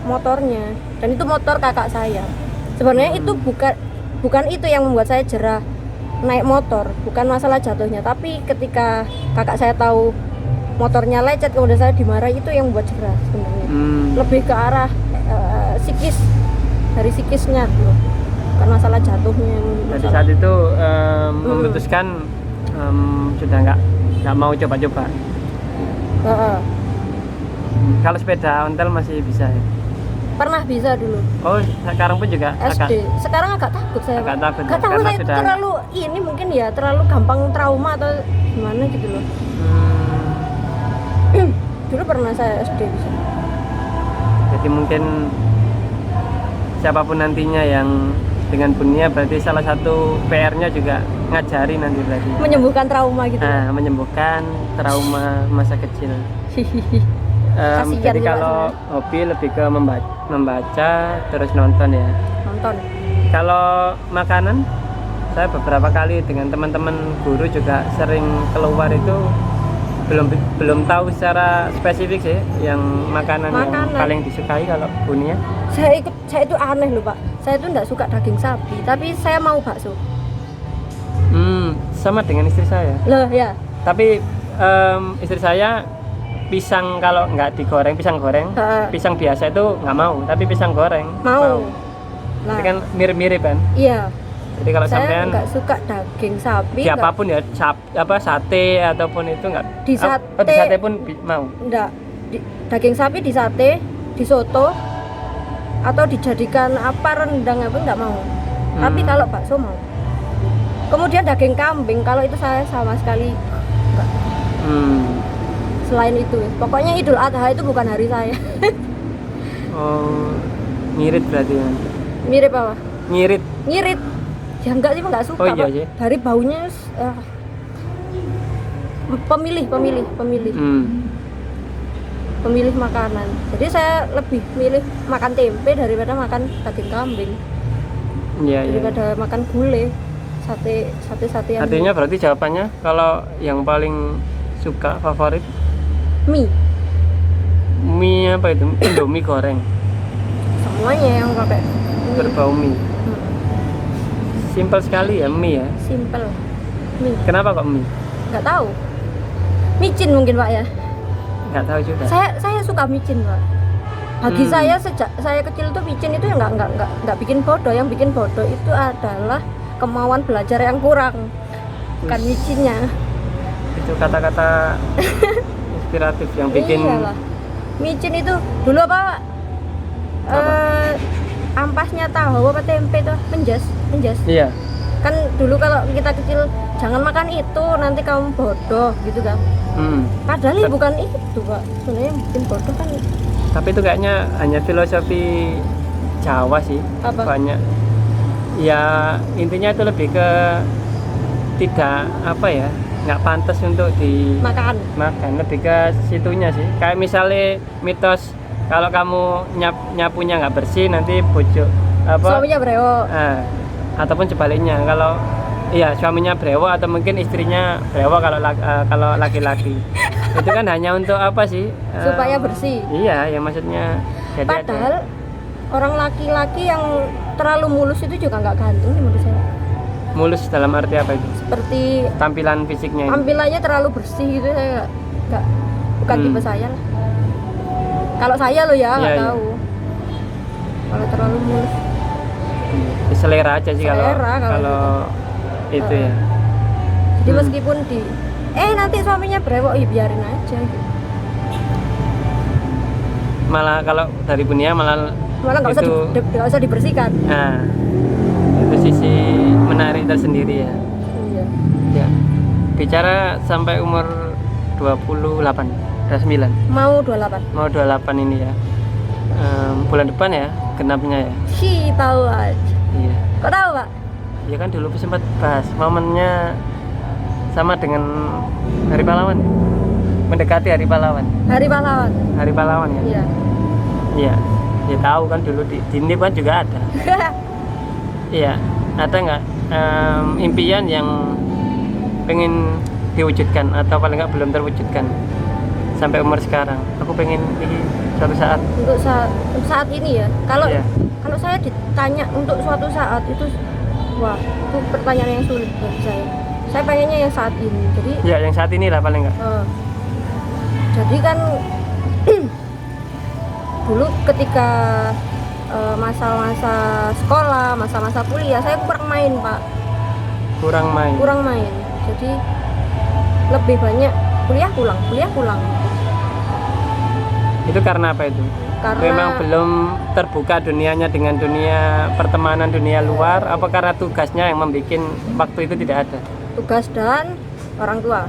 motornya, dan itu motor kakak saya. Sebenarnya itu bukan itu yang membuat saya jerah naik motor, bukan masalah jatuhnya, tapi ketika kakak saya tahu motornya lecet kemudian saya dimarahi, itu yang membuat jerah sebenarnya. Lebih ke arah psikis, dari psikisnya tuh. Bukan masalah jatuhnya. Jadi saat itu memutuskan sudah nggak mau coba-coba. Kalau sepeda ontel masih bisa ya? Pernah bisa dulu. Oh, sekarang pun juga SD. Sekarang agak takut saya. Agak takut. Gak tahu saya sudah... terlalu ini mungkin ya, terlalu gampang trauma atau gimana gitu loh. Dulu pernah saya SD bisa. Jadi mungkin siapapun nantinya yang dengan Bunia berarti salah satu PR-nya juga ngajari nanti berarti. Menyembuhkan trauma gitu. Menyembuhkan trauma masa kecil. Jadi kalau hobi lebih ke membaca terus nonton ya. Nonton. Kalau makanan, saya beberapa kali dengan teman-teman guru juga sering keluar itu belum tahu secara spesifik sih yang makanan yang paling disukai kalau Bunia. Saya itu aneh loh Pak. Saya itu enggak suka daging sapi, tapi saya mau bakso. Sama dengan istri saya. Loh ya. Tapi istri saya pisang kalau nggak digoreng, pisang goreng, pisang biasa itu nggak mau, tapi pisang goreng mau. Nah, kan mirip-mirip kan? Iya. Jadi kalau sampean nggak suka daging sapi, apapun ya, sate ataupun itu nggak. Di sate pun mau. Enggak. Daging sapi di sate, di soto, atau dijadikan rendang apa nggak mau. Tapi kalau bakso mau. Kemudian daging kambing, kalau itu saya sama sekali enggak. Selain itu, pokoknya Idul Adha itu bukan hari saya. Ngirit berarti ya? Mirip apa? Ngirit. Ya enggak sih, enggak suka Pak. Iya. Dari baunya pemilih. pemilih makanan. Jadi saya lebih milih makan tempe daripada makan daging kambing, Iya, iya. daripada makan gulai, sate yang Artinya berarti jawabannya kalau yang paling suka favorit mie, mie apa itu? Indomie goreng semuanya yang pakai mie. berbau mie. Hmm, Simpel sekali ya mie ya. simple mie. Kenapa kok mie? Nggak tahu, micin mungkin Pak ya. Nggak tahu juga. Saya suka micin Pak. Bagi Hmm. saya sejak saya kecil tuh micin itu yang nggak bikin bodoh. Yang bikin bodoh itu adalah kemauan belajar yang kurang, bukan Wih. micinnya. Itu kata-kata inspiratif yang bikin Iyalah. Micin itu dulu apa? Ampasnya tahu apa tempe tuh menjas. iya. Kan dulu kalau kita kecil jangan makan itu nanti kamu bodoh gitu kan. Padahal ya bukan itu Pak. Sebenarnya yang bikin bodoh kan Tapi itu kayaknya hanya filosofi Jawa sih. apa? Banyak. Ya intinya itu lebih ke tidak apa ya, nggak pantas untuk Makan. dimakan, lebih ke situnya sih. Kayak misalnya mitos kalau kamu nyapunya nggak bersih nanti bojo apa Suaminya brewok. ataupun sebaliknya kalau iya suaminya brewok atau mungkin istrinya brewok kalau laki-laki itu kan hanya untuk apa sih Supaya bersih. iya ya maksudnya jadi Padahal orang laki-laki yang terlalu mulus itu juga nggak ganteng sih menurut saya. mulus dalam arti apa itu Seperti tampilan fisiknya itu. tampilannya terlalu bersih gitu saya nggak bukan tipe saya lah. Kalau saya loh ya nggak Iya, iya. tahu. Kalau terlalu mulus. Selera aja sih Selera kalau kalau itu ya. Jadi Hmm. meskipun nanti suaminya brewok ya biarin aja. Gitu. Malah kalau dari Bunia malah Malah nggak usah itu nggak usah dibersihkan. nah itu sisi menarik tersendiri ya. Iya. Ya. Bicara sampai umur 28, udah 9. Mau 28. Mau 28 ini ya. Bulan depan ya genapnya ya. Tahu aja. Iya. Kok tahu Pak? Ya kan dulu sempat bahas momennya sama dengan Hari Pahlawan. Mendekati Hari Pahlawan. Hari pahlawan. Hari Pahlawan ya. Iya. Iya. Ya tahu kan dulu di NIP kan juga ada. Iya. Ada nggak impian yang pengen diwujudkan atau paling nggak belum terwujudkan sampai umur sekarang? Aku pengen ini suatu saat. Untuk saat ini ya. Kalau Iya. kalau saya ditanya untuk suatu saat itu, wah itu pertanyaan yang sulit bagi saya. Saya pengennya yang saat ini. Jadi Ya yang saat ini lah paling nggak. jadi kan dulu ketika masa-masa sekolah, masa-masa kuliah, saya kurang main Pak, Kurang main. kurang main. Jadi lebih banyak kuliah pulang. Itu karena apa itu? Karena Memang belum terbuka dunianya dengan dunia pertemanan dunia luar, apa karena tugasnya yang membuat waktu itu tidak ada? tugas dan orang tua.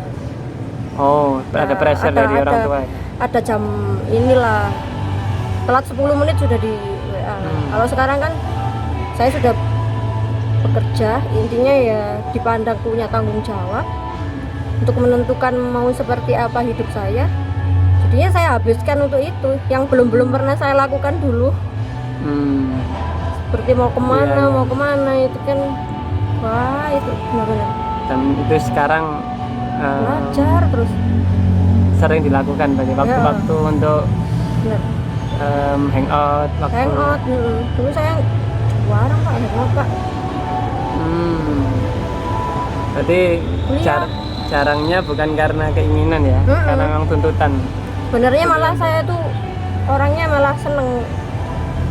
Oh, ada Nah, pressure dari orang tua. Ada jam inilah telat 10 menit sudah di WA. Kalau sekarang kan saya sudah bekerja, intinya ya dipandang punya tanggung jawab untuk menentukan mau seperti apa hidup saya. Jadinya saya habiskan untuk itu yang belum pernah saya lakukan dulu. Seperti mau kemana, Iya, iya. mau kemana itu kan, wah itu benar-benar Dan itu sekarang belajar terus. sering dilakukan bagi waktu-waktu untuk Benar. hangout, waktu. Hangout, dulu saya warang Pak, hangout Pak. Berarti Kuliah. jarangnya bukan karena keinginan ya, karena memang tuntutan. Sebenarnya malah saya tuh orangnya malah seneng.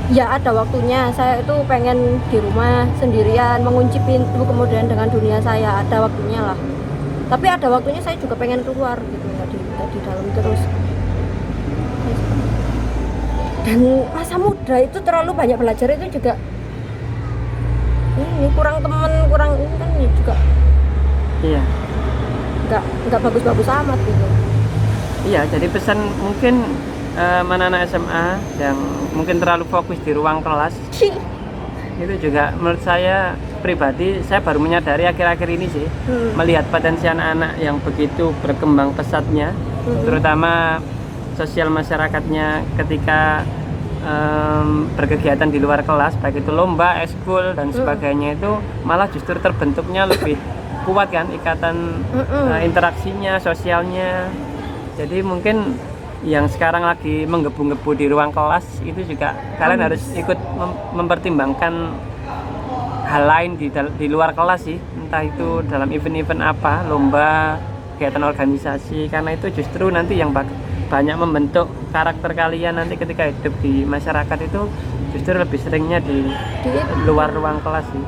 Ya ada waktunya, saya itu pengen di rumah sendirian, mengunci pintu kemudian dengan dunia saya, ada waktunya lah. Tapi ada waktunya saya juga pengen keluar gitu, nggak di dalam terus. Dan masa muda itu terlalu banyak belajar itu juga ini kurang temen, kurang ini kan ya juga Iya. nggak bagus-bagus amat gitu. Iya, jadi pesan mungkin anak-anak SMA yang mungkin terlalu fokus di ruang kelas itu juga menurut saya pribadi saya baru menyadari akhir-akhir ini sih melihat potensi anak-anak yang begitu berkembang pesatnya terutama sosial masyarakatnya ketika berkegiatan di luar kelas, baik itu lomba, ekskul dan sebagainya, itu malah justru terbentuknya lebih kuat kan ikatan interaksinya, sosialnya. Jadi mungkin yang sekarang lagi menggebu-gebu di ruang kelas itu juga kalian harus ikut mempertimbangkan hal lain di luar kelas sih, entah itu dalam event-event apa, lomba, kegiatan organisasi, karena itu justru nanti yang banyak membentuk karakter kalian nanti ketika hidup di masyarakat itu justru lebih seringnya di luar ruang kelas sih.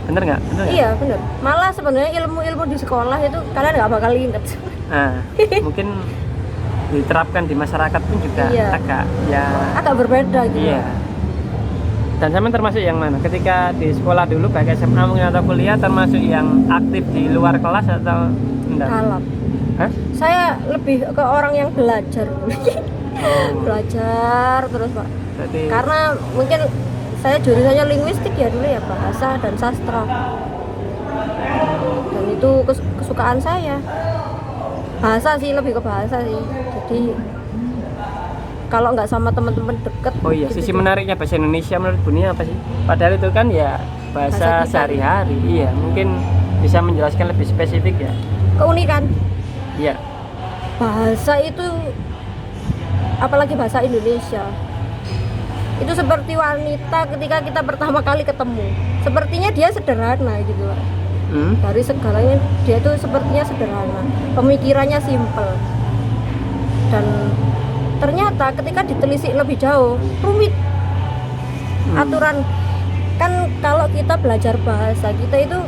Bener nggak? Iya bener. Malah sebenarnya ilmu-ilmu di sekolah itu kalian nggak bakal inget. Nah, mungkin diterapkan di masyarakat pun juga agak berbeda gitu. Iya. Dan sama termasuk yang mana? Ketika di sekolah dulu baik SMA mungkin atau kuliah, termasuk yang aktif di luar kelas atau enggak? Kalap. Hah? Saya lebih ke orang yang belajar. Belajar terus Pak. Berarti... Karena mungkin saya jurusannya linguistik ya dulu ya, bahasa dan sastra. Dan itu kesukaan saya. Bahasa sih, lebih ke bahasa sih. Jadi kalau nggak sama teman-teman deket. Oh iya, sisi menariknya bahasa Indonesia menurut Bunia apa sih? Padahal itu kan ya bahasa sehari-hari. Iya, mungkin bisa menjelaskan lebih spesifik ya. Keunikan. Iya. Bahasa itu, apalagi bahasa Indonesia, itu seperti wanita ketika kita pertama kali ketemu. Sepertinya dia sederhana gitu Pak. Dari segalanya dia tuh sepertinya sederhana, pemikirannya simpel. Dan ternyata ketika ditelisik lebih jauh, rumit. Aturan kan kalau kita belajar bahasa kita itu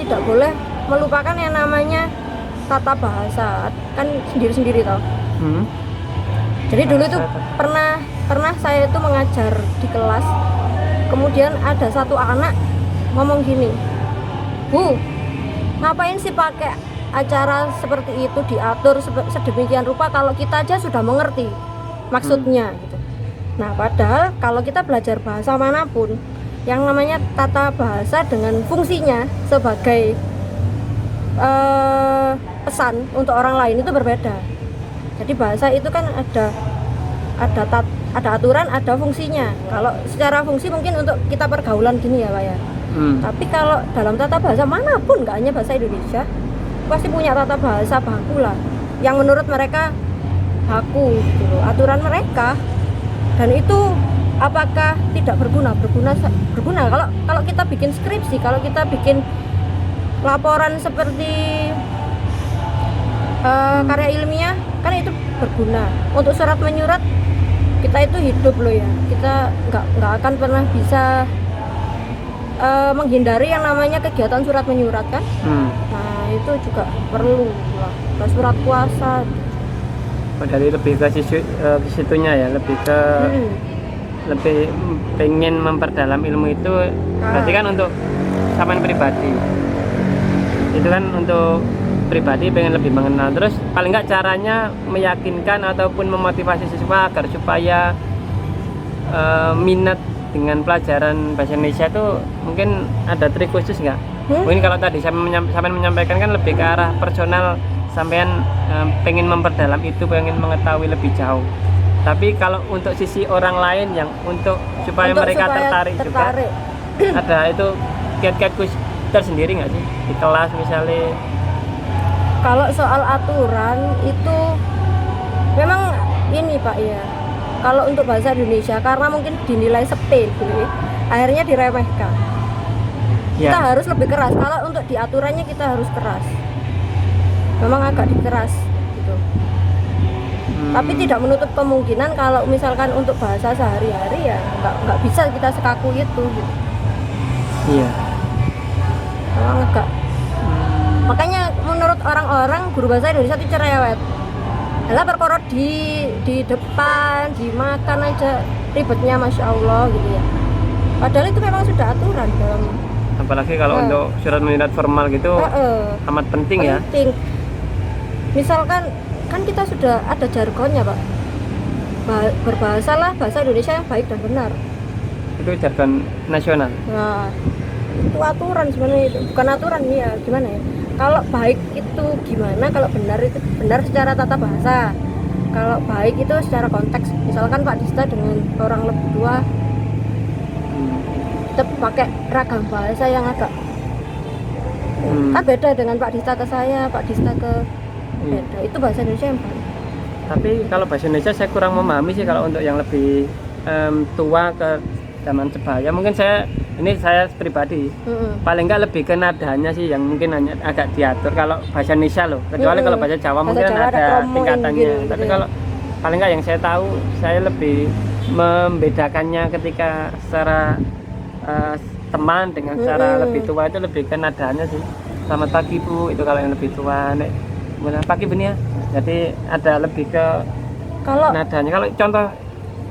tidak boleh melupakan yang namanya tata bahasa, kan sendiri-sendiri tau. Jadi dulu itu pernah saya itu mengajar di kelas, kemudian ada satu anak ngomong gini, Bu, ngapain sih pakai acara seperti itu diatur sedemikian rupa kalau kita aja sudah mengerti maksudnya gitu. Nah padahal kalau kita belajar bahasa manapun, yang namanya tata bahasa dengan fungsinya sebagai pesan untuk orang lain itu berbeda. Jadi bahasa itu kan ada aturan, ada fungsinya. Kalau secara fungsi mungkin untuk kita pergaulan gini ya Pak ya. Tapi kalau dalam tata bahasa manapun, nggak hanya bahasa Indonesia, pasti punya tata bahasa baku lah, yang menurut mereka baku gitu, aturan mereka. Dan itu apakah tidak berguna? Berguna. Kalau kita bikin skripsi, kalau kita bikin laporan seperti karya ilmiah, kan itu berguna. Untuk surat menyurat, kita itu hidup loh ya, kita nggak akan pernah bisa menghindari yang namanya kegiatan surat menyurat kan. Nah itu juga perlu lah, surat kuasa. Dari lebih ke situnya ya, lebih ke lebih pengen memperdalam ilmu itu. Berarti kan untuk sampean pribadi itu kan untuk pribadi pengen lebih mengenal, terus paling nggak caranya meyakinkan ataupun memotivasi siswa agar supaya minat dengan pelajaran bahasa Indonesia itu mungkin ada trik khusus nggak? Mungkin kalau tadi sampean menyampaikan kan lebih ke arah personal, sampean pengen memperdalam itu, pengen mengetahui lebih jauh. Tapi kalau untuk sisi orang lain yang supaya mereka tertarik juga, ada itu kiat-kiat khusus tersendiri nggak sih di kelas misalnya? Kalau soal aturan itu memang ini Pak ya, kalau untuk bahasa Indonesia karena mungkin dinilai sepele, akhirnya diremehkan. Kita harus lebih keras. Kalau untuk di aturannya kita harus keras, memang agak dikeras gitu. Tapi tidak menutup kemungkinan kalau misalkan untuk bahasa sehari-hari ya nggak bisa kita sekaku itu gitu. Iya. Memang agak. Makanya menurut orang-orang guru bahasa Indonesia itu cerewet. Lah perkara di depan, dimakan aja ribetnya Masya Allah gitu ya. Padahal itu memang sudah aturan dalam. Apalagi kalau untuk surat menyurat formal gitu amat penting ya. Penting. Misalkan kan kita sudah ada jargonnya Pak. Berbahasalah bahasa Indonesia yang baik dan benar. Itu jargon nasional. Nah, itu aturan sebenarnya, itu bukan aturan nih ya, gimana ya? Kalau baik itu gimana, kalau benar itu benar secara tata bahasa. Kalau baik itu secara konteks, misalkan Pak Dista dengan orang lebih tua tetap pakai ragam bahasa yang agak kan beda dengan Pak Dista ke saya, Pak Dista ke beda. Itu bahasa Indonesia yang baik. Tapi kalau bahasa Indonesia saya kurang memahami sih kalau untuk yang lebih tua ke zaman sebaya. Mungkin saya pribadi paling nggak lebih ke nadanya sih yang mungkin hanya agak diatur kalau bahasa Indonesia loh. Kecuali kalau bahasa Jawa mungkin Jawa ada tingkatannya. gitu, Tapi ya. kalau paling nggak yang saya tahu, saya lebih membedakannya ketika secara teman dengan secara lebih tua itu lebih ke nadanya sih. Selamat pagi Bu, itu kalau yang lebih tua. Nek selamat pagi Bu ya. Jadi ada lebih ke Kalau nadanya. Kalau contoh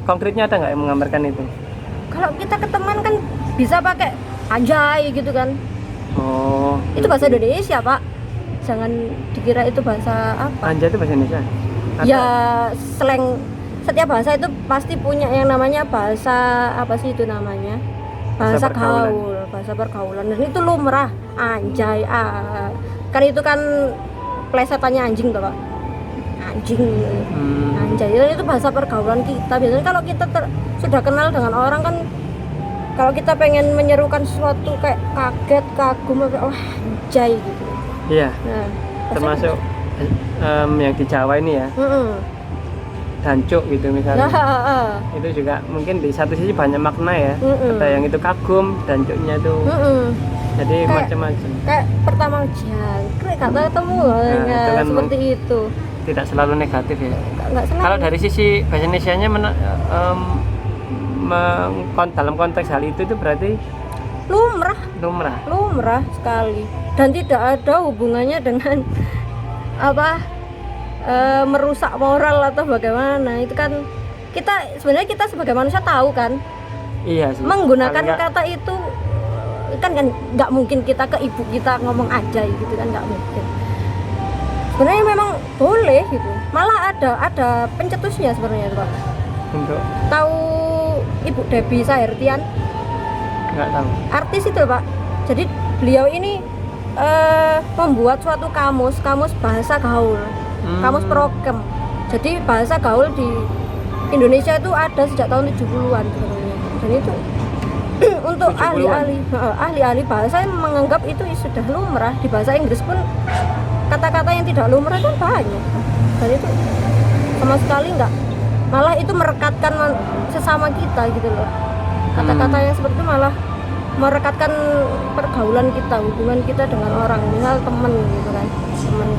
konkretnya ada nggak yang menggambarkan itu? kalau kita ke teman kan bisa pakai anjay gitu kan. Oh, Itu bahasa Indonesia, Pak. Jangan dikira itu bahasa apa. Anjay itu bahasa Indonesia? Ya slang, setiap bahasa itu pasti punya yang namanya bahasa apa sih itu namanya? Bahasa pergaulan. gaul, bahasa pergaulan. Dan itu lumrah, anjay. Kan itu kan plesetannya anjing toh, Pak. Anjing. Anjay. Itu bahasa pergaulan kita. Biasanya kalau kita sudah kenal dengan orang kan, kalau kita pengen menyerukan sesuatu kayak kaget, kagum, kayak wah anjay gitu. Iya, Nah, termasuk yang di Jawa ini ya, dancuk gitu misalnya. Itu juga mungkin di satu sisi banyak makna ya. Ada yang itu kagum, dancuknya itu. Jadi macam-macam. Kayak pertama jangkrik kata ketemu itu kan seperti itu. Tidak selalu negatif ya. Nggak selalu. Kalau dari sisi bahasa Indonesianya dalam konteks hal itu berarti lumrah sekali dan tidak ada hubungannya dengan apa merusak moral atau bagaimana. Itu kan kita sebagai manusia tahu kan. Iya sih. Menggunakan kata itu kan nggak mungkin kita ke ibu kita ngomong aja gitu kan, nggak mungkin. Sebenarnya memang boleh gitu. Malah ada pencetusnya sebenarnya, Pak. Untuk Tahu Ibu Debbie Sahertian? nggak tahu. Artis itu, Pak. Jadi beliau ini membuat suatu kamus bahasa gaul, kamus prokem. Jadi bahasa gaul di Indonesia itu ada sejak tahun 70-an sebenarnya. Dan itu untuk 70-an? ahli-ahli bahasa yang menganggap itu sudah lumrah. Di bahasa Inggris pun kata-kata yang tidak lumrah kan banyak. Dan itu sama sekali enggak, malah itu merekatkan sesama kita gitu loh. Kata-kata yang seperti itu malah merekatkan pergaulan kita, hubungan kita dengan orang, misal temen gitu kan, temen.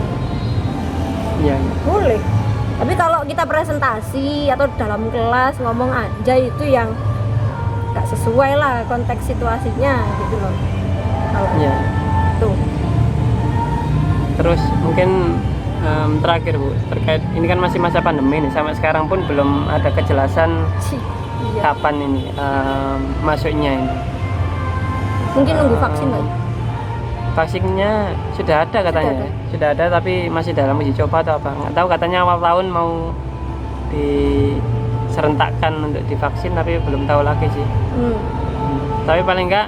Iya. Boleh. Tapi kalau kita presentasi atau dalam kelas ngomong aja itu yang nggak sesuai lah konteks situasinya gitu loh. Kalau Iya. tuh. Terus mungkin terakhir Bu, terkait ini kan masih masa pandemi nih, sampai sekarang pun belum ada kejelasan Iya. kapan ini masuknya ini. Mungkin nunggu vaksin lagi. Vaksinnya sudah ada katanya, sudah ada tapi masih dalam uji coba atau apa nggak tahu. Katanya awal tahun mau diserentakkan untuk divaksin tapi belum tahu lagi sih. Tapi paling nggak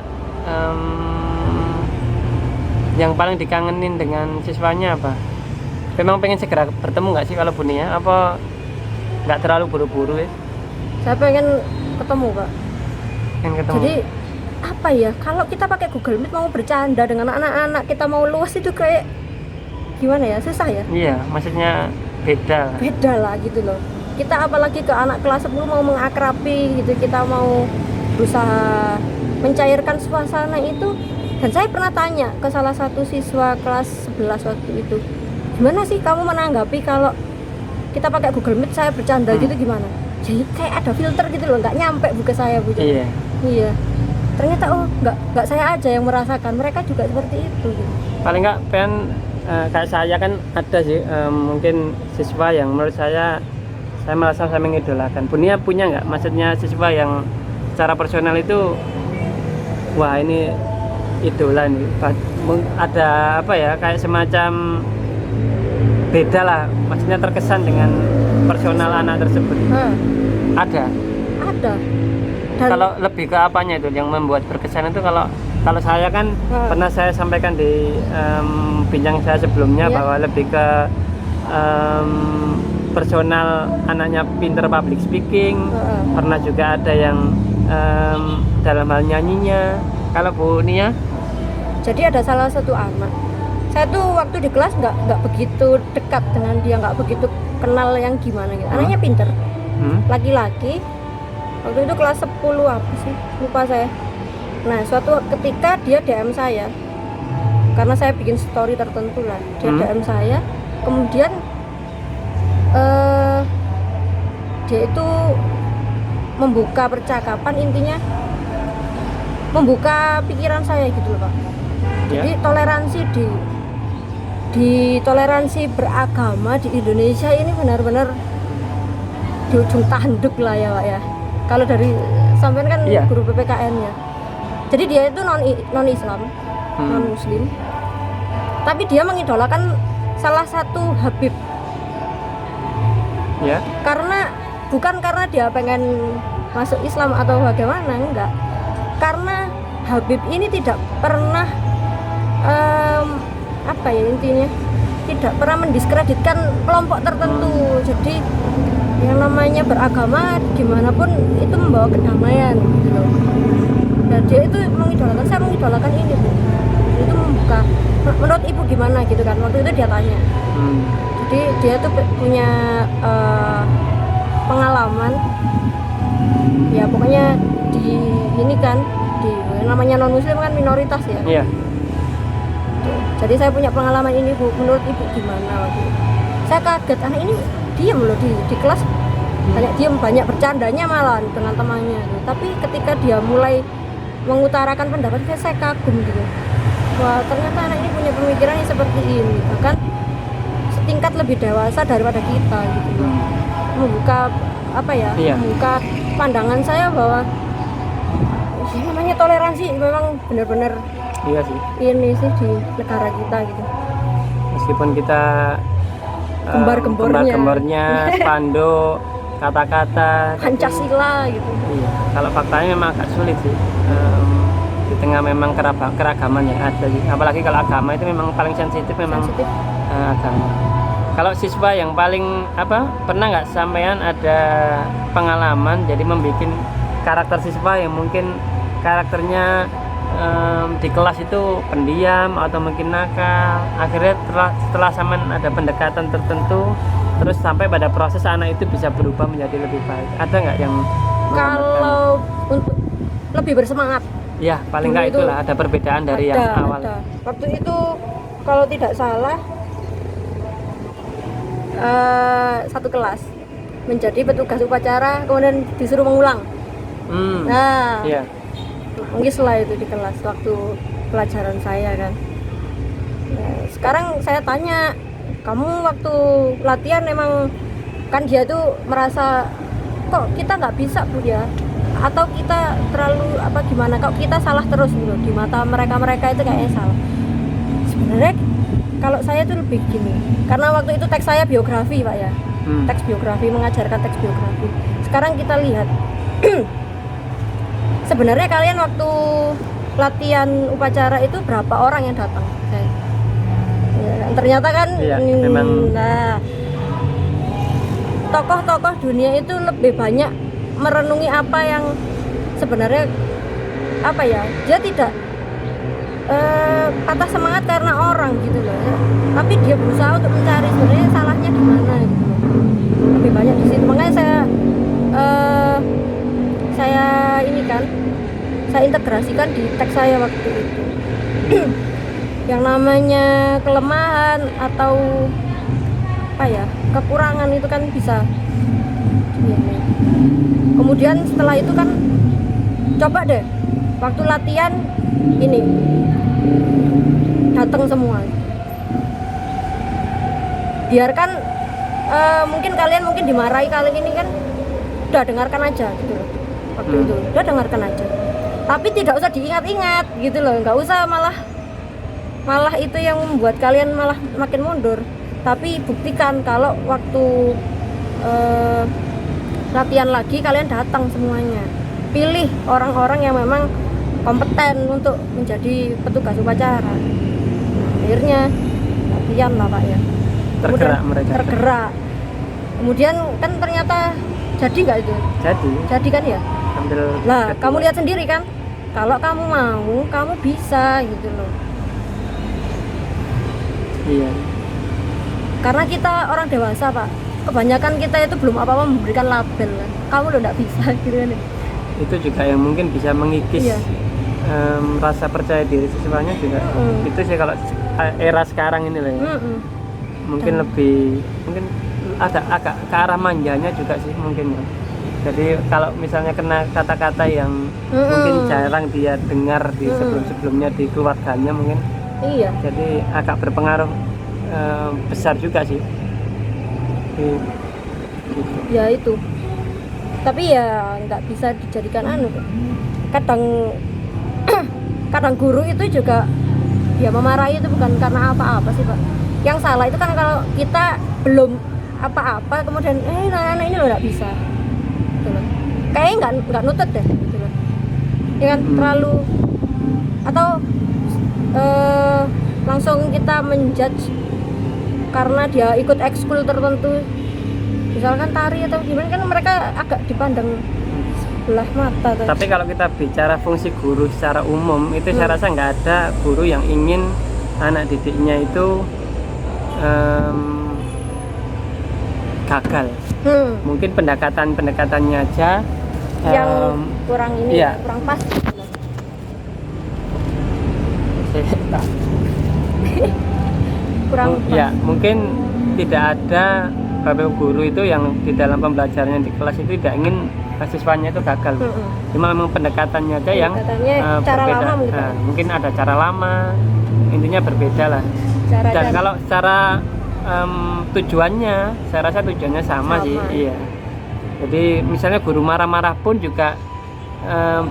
yang paling dikangenin dengan siswanya apa? Memang pengen segera bertemu nggak sih kalau Bunia? Apa nggak terlalu buru-buru ya? Saya pengen ketemu, Pak. Pengen ketemu. Jadi apa ya, kalau kita pakai Google Meet mau bercanda dengan anak-anak, kita mau luas itu kayak gimana ya, susah ya. Iya, maksudnya beda lah gitu loh. Kita apalagi ke anak kelas 10 mau mengakrabi gitu, kita mau berusaha mencairkan suasana itu. Dan saya pernah tanya ke salah satu siswa kelas 11 waktu itu, gimana sih kamu menanggapi kalau kita pakai Google Meet saya bercanda gitu, gimana? Jadi kayak ada filter gitu loh, nggak nyampe buku saya Bu. Iya. Ternyata nggak saya aja yang merasakan, mereka juga seperti itu gitu. Paling nggak pengen kayak saya kan ada sih mungkin siswa yang menurut saya merasa saya mengidolakan. Bunia punya nggak, maksudnya siswa yang secara personal itu wah ini idola nih, ada apa ya, kayak semacam beda lah, maksudnya terkesan dengan personal anak tersebut. Ada Dan kalau lebih ke apanya itu yang membuat berkesan itu? Kalau saya kan pernah saya sampaikan di bincang saya sebelumnya bahwa lebih ke personal anaknya pinter public speaking, pernah juga ada yang dalam hal nyanyinya. Kalau Bu Nia? Jadi ada salah satu anak, saya tuh waktu di kelas nggak begitu dekat dengan dia, nggak begitu kenal yang gimana gitu. Anaknya pinter, laki-laki. Waktu itu kelas 10 apa sih, lupa saya. Nah suatu ketika dia DM saya, karena saya bikin story tertentu lah, dia DM saya, kemudian dia itu membuka percakapan, intinya membuka pikiran saya gitu loh Pak. Jadi toleransi di toleransi beragama di Indonesia ini benar-benar di ujung tanduk lah ya Pak ya. Kalau dari sampean kan guru PPKN ya. Jadi dia itu non Islam, non Muslim. Tapi dia mengidolakan salah satu Habib. Ya. Bukan karena dia pengen masuk Islam atau bagaimana, enggak. Karena Habib ini tidak pernah intinya tidak pernah mendiskreditkan kelompok tertentu. Jadi yang namanya beragama gimana pun itu membawa kedamaian gitu loh. Dan dia itu mengidolakan, saya mengidolakan ini Bu. Itu membuka, menurut Ibu gimana gitu kan, waktu itu dia tanya. Jadi dia tuh punya pengalaman ya, pokoknya di ini kan, di namanya non muslim kan minoritas ya. Iya. Jadi saya punya pengalaman ini Bu, menurut Ibu gimana waktu itu? Saya kaget, anak ini diam loh di kelas, banyak bercandanya malah dengan temannya gitu. Tapi ketika dia mulai mengutarakan pendapat, saya kagum gitu. Wah ternyata anak ini punya pemikiran yang seperti ini, bahkan setingkat lebih dewasa daripada kita gitu. Membuka membuka pandangan saya bahwa namanya toleransi memang benar-benar ini sih di negara kita gitu. Meskipun kita gembar-gembornya spanduk, kata-kata Pancasila gitu. Iya. Kalau faktanya memang agak sulit sih. Di tengah memang keragaman yang ada sih. Apalagi kalau agama itu memang paling sensitif memang agama. Kalau siswa yang paling pernah nggak sampean ada pengalaman jadi membuat karakter siswa yang mungkin karakternya di kelas itu pendiam atau mungkin nakal, akhirnya setelah sampean ada pendekatan tertentu terus sampai pada proses anak itu bisa berubah menjadi lebih baik, ada nggak yang kalau untuk lebih bersemangat? Ya paling nggak itulah ada perbedaan dari yang awal. Waktu itu kalau tidak salah satu kelas menjadi petugas upacara kemudian disuruh mengulang. Nangis lah itu di kelas waktu pelajaran saya kan. Nah, sekarang saya tanya, kamu waktu latihan emang kan dia tuh merasa kok kita nggak bisa Bu ya, atau kita terlalu gimana, kok kita salah terus gitu di mata mereka itu kayaknya salah. Sebenarnya kalau saya tuh lebih gini, karena waktu itu teks saya biografi Pak ya, teks biografi, mengajarkan teks biografi. Sekarang kita lihat sebenarnya kalian waktu latihan upacara itu berapa orang yang datang? Ternyata kan memang tokoh-tokoh dunia itu lebih banyak merenungi apa yang sebenarnya dia tidak patah semangat karena orang gitu loh ya. Tapi dia berusaha untuk mencari sebenarnya salahnya di mana gitu loh. Lebih banyak di situ. Makanya saya integrasikan di teks saya waktu itu. Yang namanya kelemahan atau kekurangan itu kan bisa kemudian setelah itu kan coba deh waktu latihan ini datang semua, biarkan mungkin kalian dimarahi kali ini kan, udah dengarkan aja gitu loh. Waktu itu udah dengarkan aja, tapi tidak usah diingat-ingat gitu loh, nggak usah malah itu yang membuat kalian malah makin mundur. Tapi buktikan kalau waktu latihan lagi kalian datang semuanya, pilih orang-orang yang memang kompeten untuk menjadi petugas upacara. Akhirnya latihan lah Pak ya, tergerak mereka, tergerak. Kemudian kan ternyata jadi nggak itu? Jadi kan ya. Ambil Lah, kedua. kamu lihat sendiri kan, kalau kamu mau, kamu bisa gitu loh. Iya. Karena kita orang dewasa Pak, kebanyakan kita itu belum apa-apa memberikan label kan. Kamu loh nggak bisa gitu kan. Itu juga yang mungkin bisa mengikis Iya. rasa percaya diri siswanya juga. Itu sih kalau era sekarang ini loh ya. Mungkin lebih, mungkin ada agak ke arah manjanya juga sih mungkin ya. Jadi kalau misalnya kena kata-kata yang mungkin jarang dia dengar di sebelum-sebelumnya di keluarganya mungkin, Iya. jadi agak berpengaruh besar juga sih. Gitu. Ya itu. Tapi ya nggak bisa dijadikan kadang kadang guru itu juga dia memarahi itu bukan karena apa-apa sih Pak. Yang salah itu kan kalau kita belum apa-apa kemudian anak-anak ini loh nggak bisa gitu loh. Kayaknya nggak nutut deh gitu loh. Ya kan terlalu atau langsung kita menjudge karena dia ikut ekskul tertentu, misalkan tari atau gimana, kan mereka agak dipandang sebelah mata tuh. Tapi kalau kita bicara fungsi guru secara umum itu saya rasa nggak ada guru yang ingin anak didiknya itu gagal. Mungkin pendekatannya aja yang kurang ini iya. kurang pas. Kurang pas. Ya mungkin tidak ada bapak guru itu yang di dalam pembelajarannya di kelas itu tidak ingin siswanya itu gagal. Cuma memang pendekatannya aja yang cara berbeda. lama gitu. Mungkin ada cara lama, intinya berbeda lah. Dan kalau secara tujuannya, saya rasa tujuannya sama sih. Iya. Jadi misalnya guru marah-marah pun juga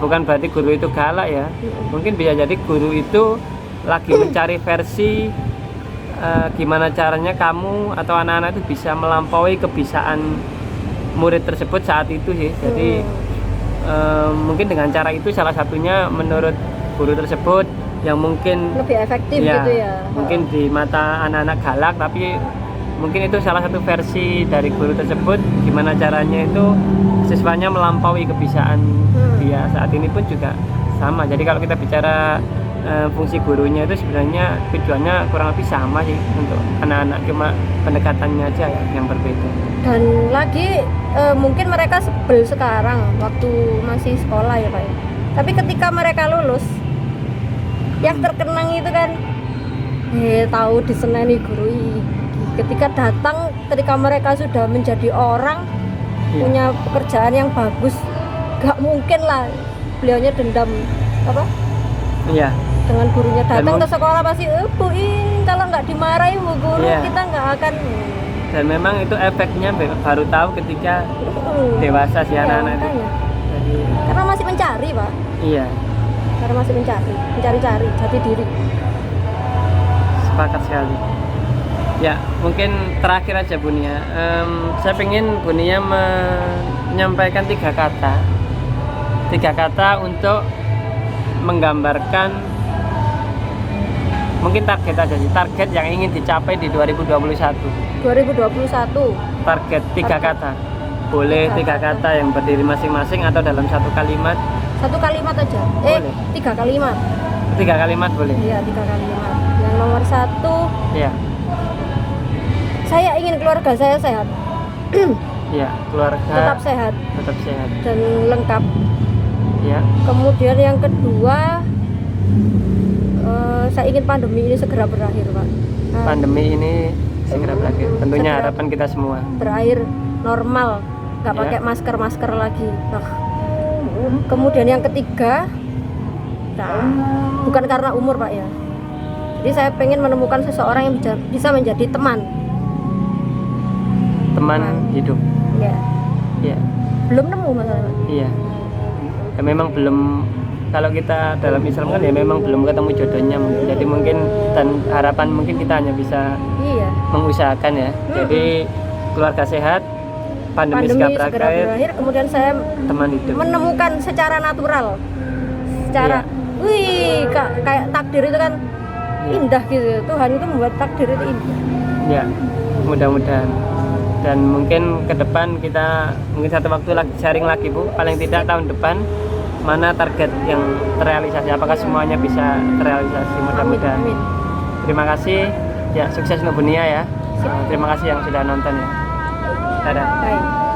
bukan berarti guru itu galak ya. Mungkin bisa jadi guru itu lagi mencari versi gimana caranya kamu atau anak-anak itu bisa melampaui kebisaan murid tersebut saat itu sih. Jadi mungkin dengan cara itu salah satunya menurut guru tersebut yang mungkin lebih efektif ya, gitu ya. Mungkin di mata anak-anak galak, tapi mungkin itu salah satu versi dari guru tersebut gimana caranya itu siswanya melampaui kebisaan dia saat ini pun juga sama. Jadi kalau kita bicara fungsi gurunya itu sebenarnya tujuannya kurang lebih sama sih untuk anak-anak, cuma pendekatannya aja ya yang berbeda. Dan lagi mungkin mereka sebel sekarang waktu masih sekolah ya Pak ya. Tapi ketika mereka lulus yang terkenang itu kan tahu diseneni guru ini. Ketika mereka sudah menjadi orang punya pekerjaan yang bagus, gak mungkin lah beliaunya dendam apa? Iya. Dengan gurunya datang ke sekolah pasti Bu ini kalau nggak dimarahi Bu guru kita nggak akan. Dan memang itu efeknya baru tahu ketika dewasa si anak-anak itu. Jadi, karena masih mencari Pak. Iya. Karena masih mencari jati diri. Sepakat sekali. Ya, mungkin terakhir aja Bu Nia. Saya pengen Bu Nia menyampaikan tiga kata untuk menggambarkan mungkin target aja sih, target yang ingin dicapai di 2021. Target tiga kata. Boleh tiga kata yang berdiri masing-masing atau dalam satu kalimat. Satu kalimat aja. Boleh. 3 kalimat. 3 kalimat boleh. Iya, 3 kalimat. Yang nomor 1. Iya. Saya ingin keluarga saya sehat. Iya, keluarga tetap sehat dan lengkap. Ya. Kemudian yang kedua, saya ingin pandemi ini segera berakhir, Pak. Pandemi ini segera berakhir. Tentunya harapan kita semua. Berakhir normal, nggak pakai masker lagi. Kemudian yang ketiga, bukan karena umur, Pak ya. Jadi saya pengen menemukan seseorang yang bisa menjadi teman hidup. Iya. Iya. Belum nemu masalahnya, Pak. Iya. Ya, memang belum. Kalau kita dalam Islam kan ya memang belum ketemu jodohnya mungkin. Jadi mungkin dan harapan mungkin kita hanya bisa mengusahakan ya. Jadi keluarga sehat, pandemi segera berakhir, kemudian saya teman hidup. Menemukan secara natural, secara kayak takdir itu kan indah gitu. Tuhan itu membuat takdir itu indah. Ya, mudah-mudahan. Dan mungkin ke depan kita mungkin satu waktu lagi sharing lagi Bu, paling tidak tahun depan mana target yang terrealisasi, apakah semuanya bisa terrealisasi, mudah-mudahan. Amin. Terima kasih ya, sukses untuk Bunia ya. Terima kasih yang sudah nonton ya. Dadah. Baik.